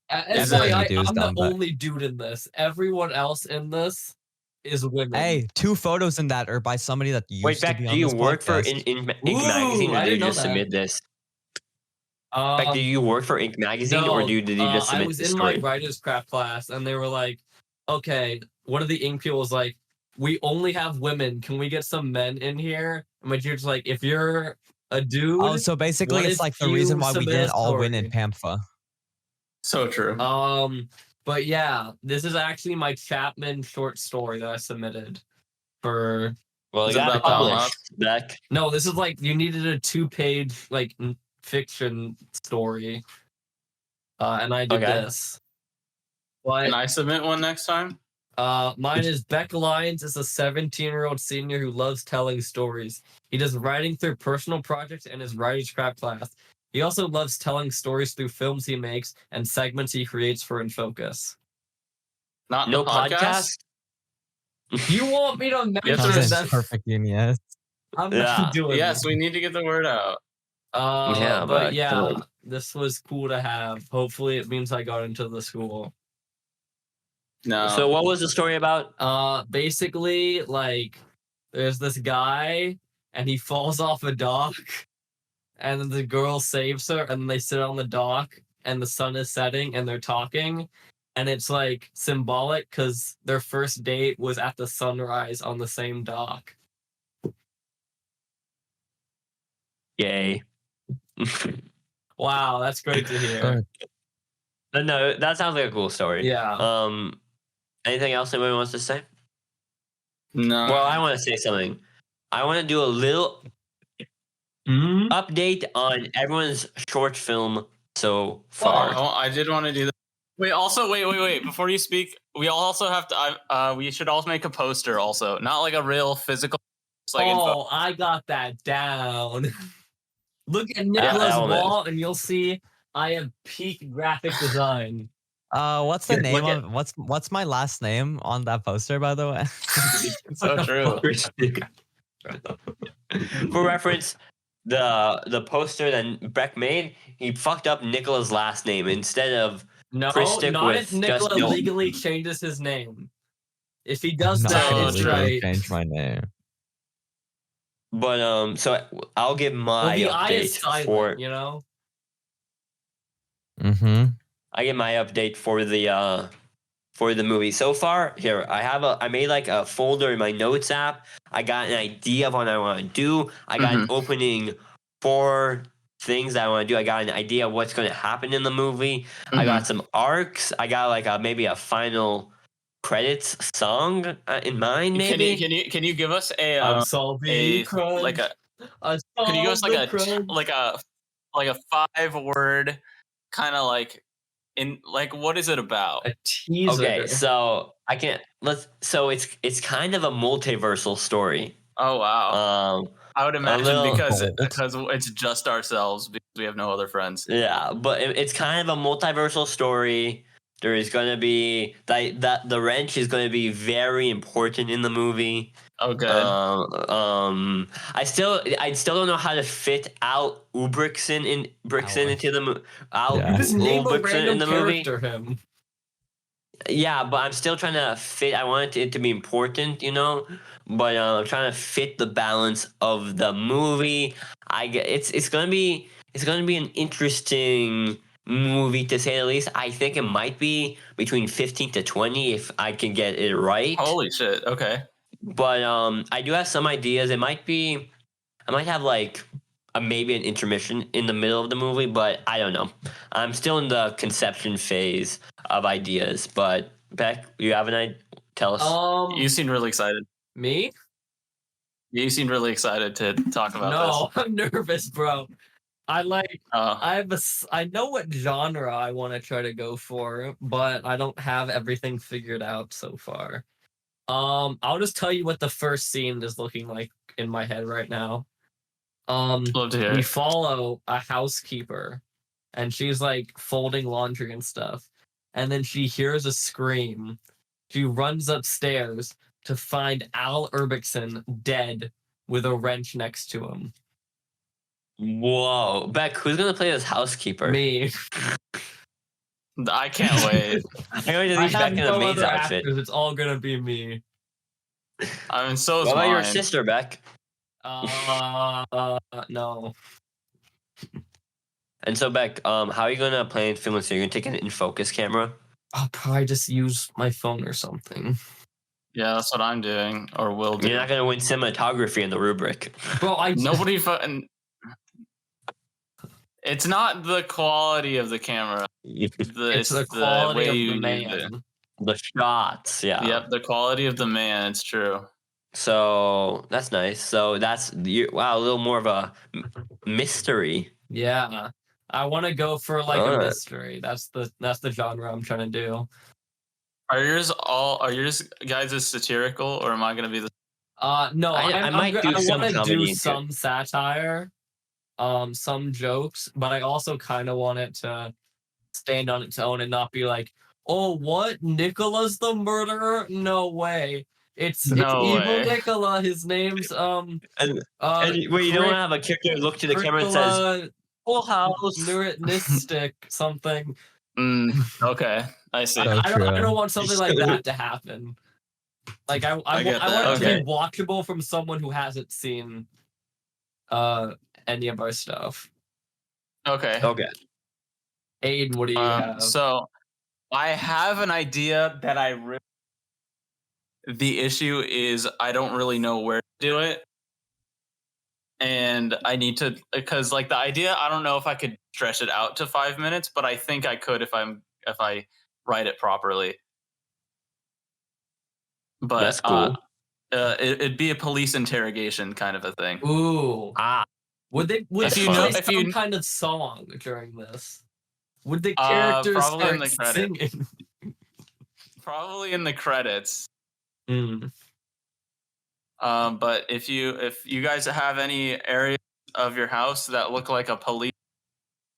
Everything you do is I'm dumb, the but- only dude in this. Everyone else in this is women. Hey, 2 photos in that are by somebody that used Wait, to Beck, be do on you this work for podcast. Ink Ooh, magazine, or I did you didn't know just that. submit this? Beck, do you work for Ink magazine, or did you just I submit was this in my story? writer's craft class, and they were like, "Okay, one of the ink people was like, we only have women. Can we get some men in here?" And my teacher's like, "If you're a dude, Oh, so basically, what it's if like the you reason why we submit a didn't all win in story?" PAMFA. So true. But yeah, this is actually my Chapman short story that I submitted for. Well, Is you it got about Donald? published, Beck. No, this is like you needed a 2-page like fiction story, and I did Okay. this. But Can I submit one next time? mine is Beck Lyons is a 17-year-old senior who loves telling stories. He does writing through personal projects and his writer's craft class. He also loves telling stories through films he makes and segments he creates for In Focus. Not No the podcast. podcast? You want me to mention Yes, Sounds that? perfect, yes. I'm Yeah. not doing Yes, that. we need to get the word out. Yeah, But but yeah, come on. this was cool to have. Hopefully, it means I got into the school. No. So, what was the story about? Basically, like, there's this guy, and he falls off a dock, and then the girl saves her, and they sit on the dock, and the sun is setting, and they're talking, and it's like symbolic because their first date was at the sunrise on the same dock. Yay. Wow, that's great to hear. But no, that sounds like a cool story. Yeah. Anything else anybody wants to say? no. Well, I want to say something. I want to do a little Hmm? update on everyone's short film so far. Oh, I did want to do that. Wait. Also, wait. Before you speak, we also have to. We should also make a poster. Also, not like a real physical. Just like info. I got that down. Look at that Nikola's one. wall, and you'll see I have peak graphic design. What's the Here, name look of what's my last name on that poster, by the way? So true. For reference, the poster that Beck made, he fucked up Nikola's last name instead of No, Chris stick not if with just Nikola no. legally changes his name. If he does I'm not that, gonna it's legally right. change my name. But so I'll give Well, my the I is update silent, for you know? Mm-hmm. I get my update for the movie. So far, here I made like a folder in my notes app. I got an idea of what I want to do. I got an opening 4 things that I want to do. I got an idea of what's going to happen in the movie. I got some arcs. I got like maybe a final credits song in mind. Maybe. Can you give us a I'm solving crunch. like a I Could you give us like solved the crunch. like a 5-word kind of like in like what is it about? A teaser. Okay, so I can't. So it's kind of a multiversal story. Oh wow. I would imagine little because bold. it's just ourselves because we have no other friends. Yeah, but it's kind of a multiversal story. There is gonna be that the wrench is gonna be very important in the movie. Oh, good. I still don't know how to fit Al Ulbrichtson into the movie. Yeah. Just name a Ulbrichtson random in the movie. character him. Yeah, but I'm still trying to fit. I want it to be important, but I'm trying to fit the balance of the movie. It's gonna be an interesting movie to say the least. I think it might be between 15 to 20 if I can get it right. Holy shit. Okay. But I do have some ideas. I might have like maybe an intermission in the middle of the movie, but I don't know. I'm still in the conception phase of ideas. But Beck, you have an idea? Tell us. You seem really excited. Me? You seem really excited to talk about No, this. I'm nervous, bro. I Oh, I know what genre I want to try to go for, but I don't have everything figured out so far. I'll just tell you what the first scene is looking like in my head right now. love to hear We it. follow a housekeeper, and she's like folding laundry and stuff, and then she hears a scream. She runs upstairs to find Al Ulbrichtson dead with a wrench next to him. Whoa, Beck, who's gonna play this housekeeper? Me. I can't wait. I'm going to I leave Beck have in a no maid's other outfit. actors. It's all gonna be me. I mean, so is What about your mine. sister, Beck? No. And so, Beck, how are you gonna play in film? So you're gonna take an in-focus camera? I'll probably just use my phone or something. Yeah, that's what I'm doing, or will do. You're not gonna win cinematography in the rubric. Bro, Nobody fucking. It's not the quality of the camera. it's the quality of the use it. man. The shots, yeah. Yep, the quality of the man. It's true. So that's nice. So wow, a little more of a mystery. Yeah. I want to go for like a Alright. mystery. That's the genre I'm trying to do. Are yours guys as satirical, or am I gonna be the? No, I might do some want to comedy do into it. some satire, some jokes, but I also kind of want it to stand on its own and not be like, oh, what? Nikola's the murderer? No way. It's No evil way. Nikola. His name's And where you don't have a character look to the camera and says "Full House." Nurnistic something. Okay, I see. So I don't true. want something like that to happen. Like I want get that, it to okay. be watchable from someone who hasn't seen any of our stuff. Okay. Okay. Aiden, what do you have? So I have an idea that the issue is I don't really know where to do it. And I need to, because like the idea, I don't know if I could stretch it out to 5 minutes, but I think I could if I write it properly. But That's cool. it'd be a police interrogation kind of a thing. Ooh. Would If they you play know- some kind of song during this? Would the characters probably in start the credits. singing? Probably in the credits. Mm. But if you guys have any areas of your house that look like a police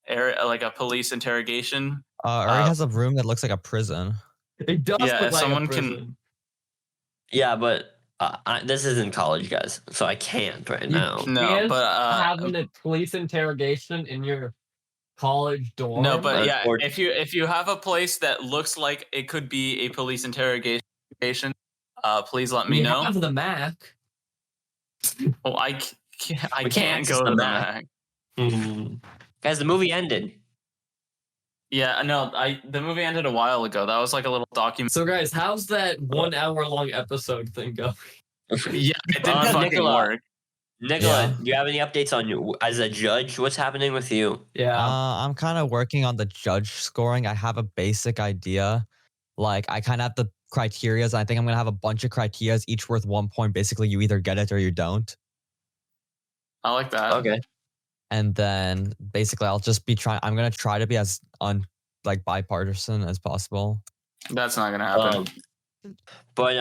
area, like a police interrogation, Uri has a room that looks like a prison. It does Yeah, look if like someone a can- prison. Yeah, but this isn't college, guys, so I can't right now. no, can't but having a police interrogation in your college dorm. no, but yeah, Unfortunately. if you have a place that looks like it could be a police interrogation, please let me we know. have the Mac. Well, I We can't can't go access to the the Mac. Mac. Guys, the movie ended. Yeah, no, the movie ended a while ago. That was like a little document. So guys, how's that 1 hour long episode thing go? Yeah, it didn't fucking Nikola. work. Nikola, Yeah. do you have any updates on you as a judge? What's happening with you? Yeah. I'm kind of working on the judge scoring. I have a basic idea. Like, I kind of have the criterias. I think I'm going to have a bunch of criterias, each worth 1 point. Basically, you either get it or you don't. I like that. Okay. And then basically, I'm going to try to be as bipartisan as possible. That's not gonna happen. But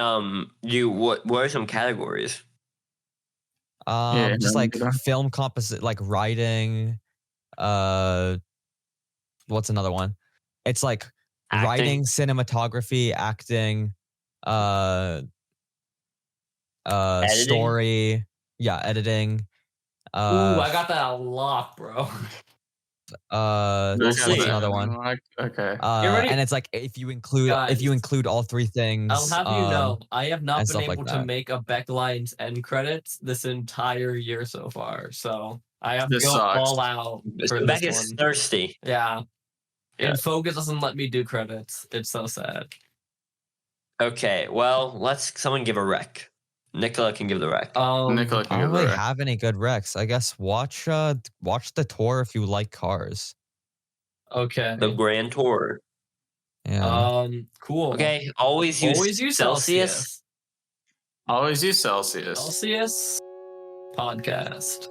what are some categories? Yeah, Just no, like good. film composite, like writing. What's another one? It's like writing, cinematography, acting, Editing? story, editing. Ooh, I got that a lot, bro. We'll what's see. another one? Okay. ready? And it's like if you include Guys, all three things. I'll have you know, I have not and been stuff like able to that. make a Becklines end credits this entire year so far. So I have This to go sucks. all out for So this Beck is one. thirsty. Yeah. Yeah. And Focus doesn't let me do credits. It's so sad. Okay, well, someone give a rec. Nikola can give the rec. Nikola I can don't give really a rec. have any good recs. I guess watch the tour if you like cars. Okay. The Grand Tour. Yeah. Cool. Okay, always use Celsius. Always use Celsius. Celsius podcast.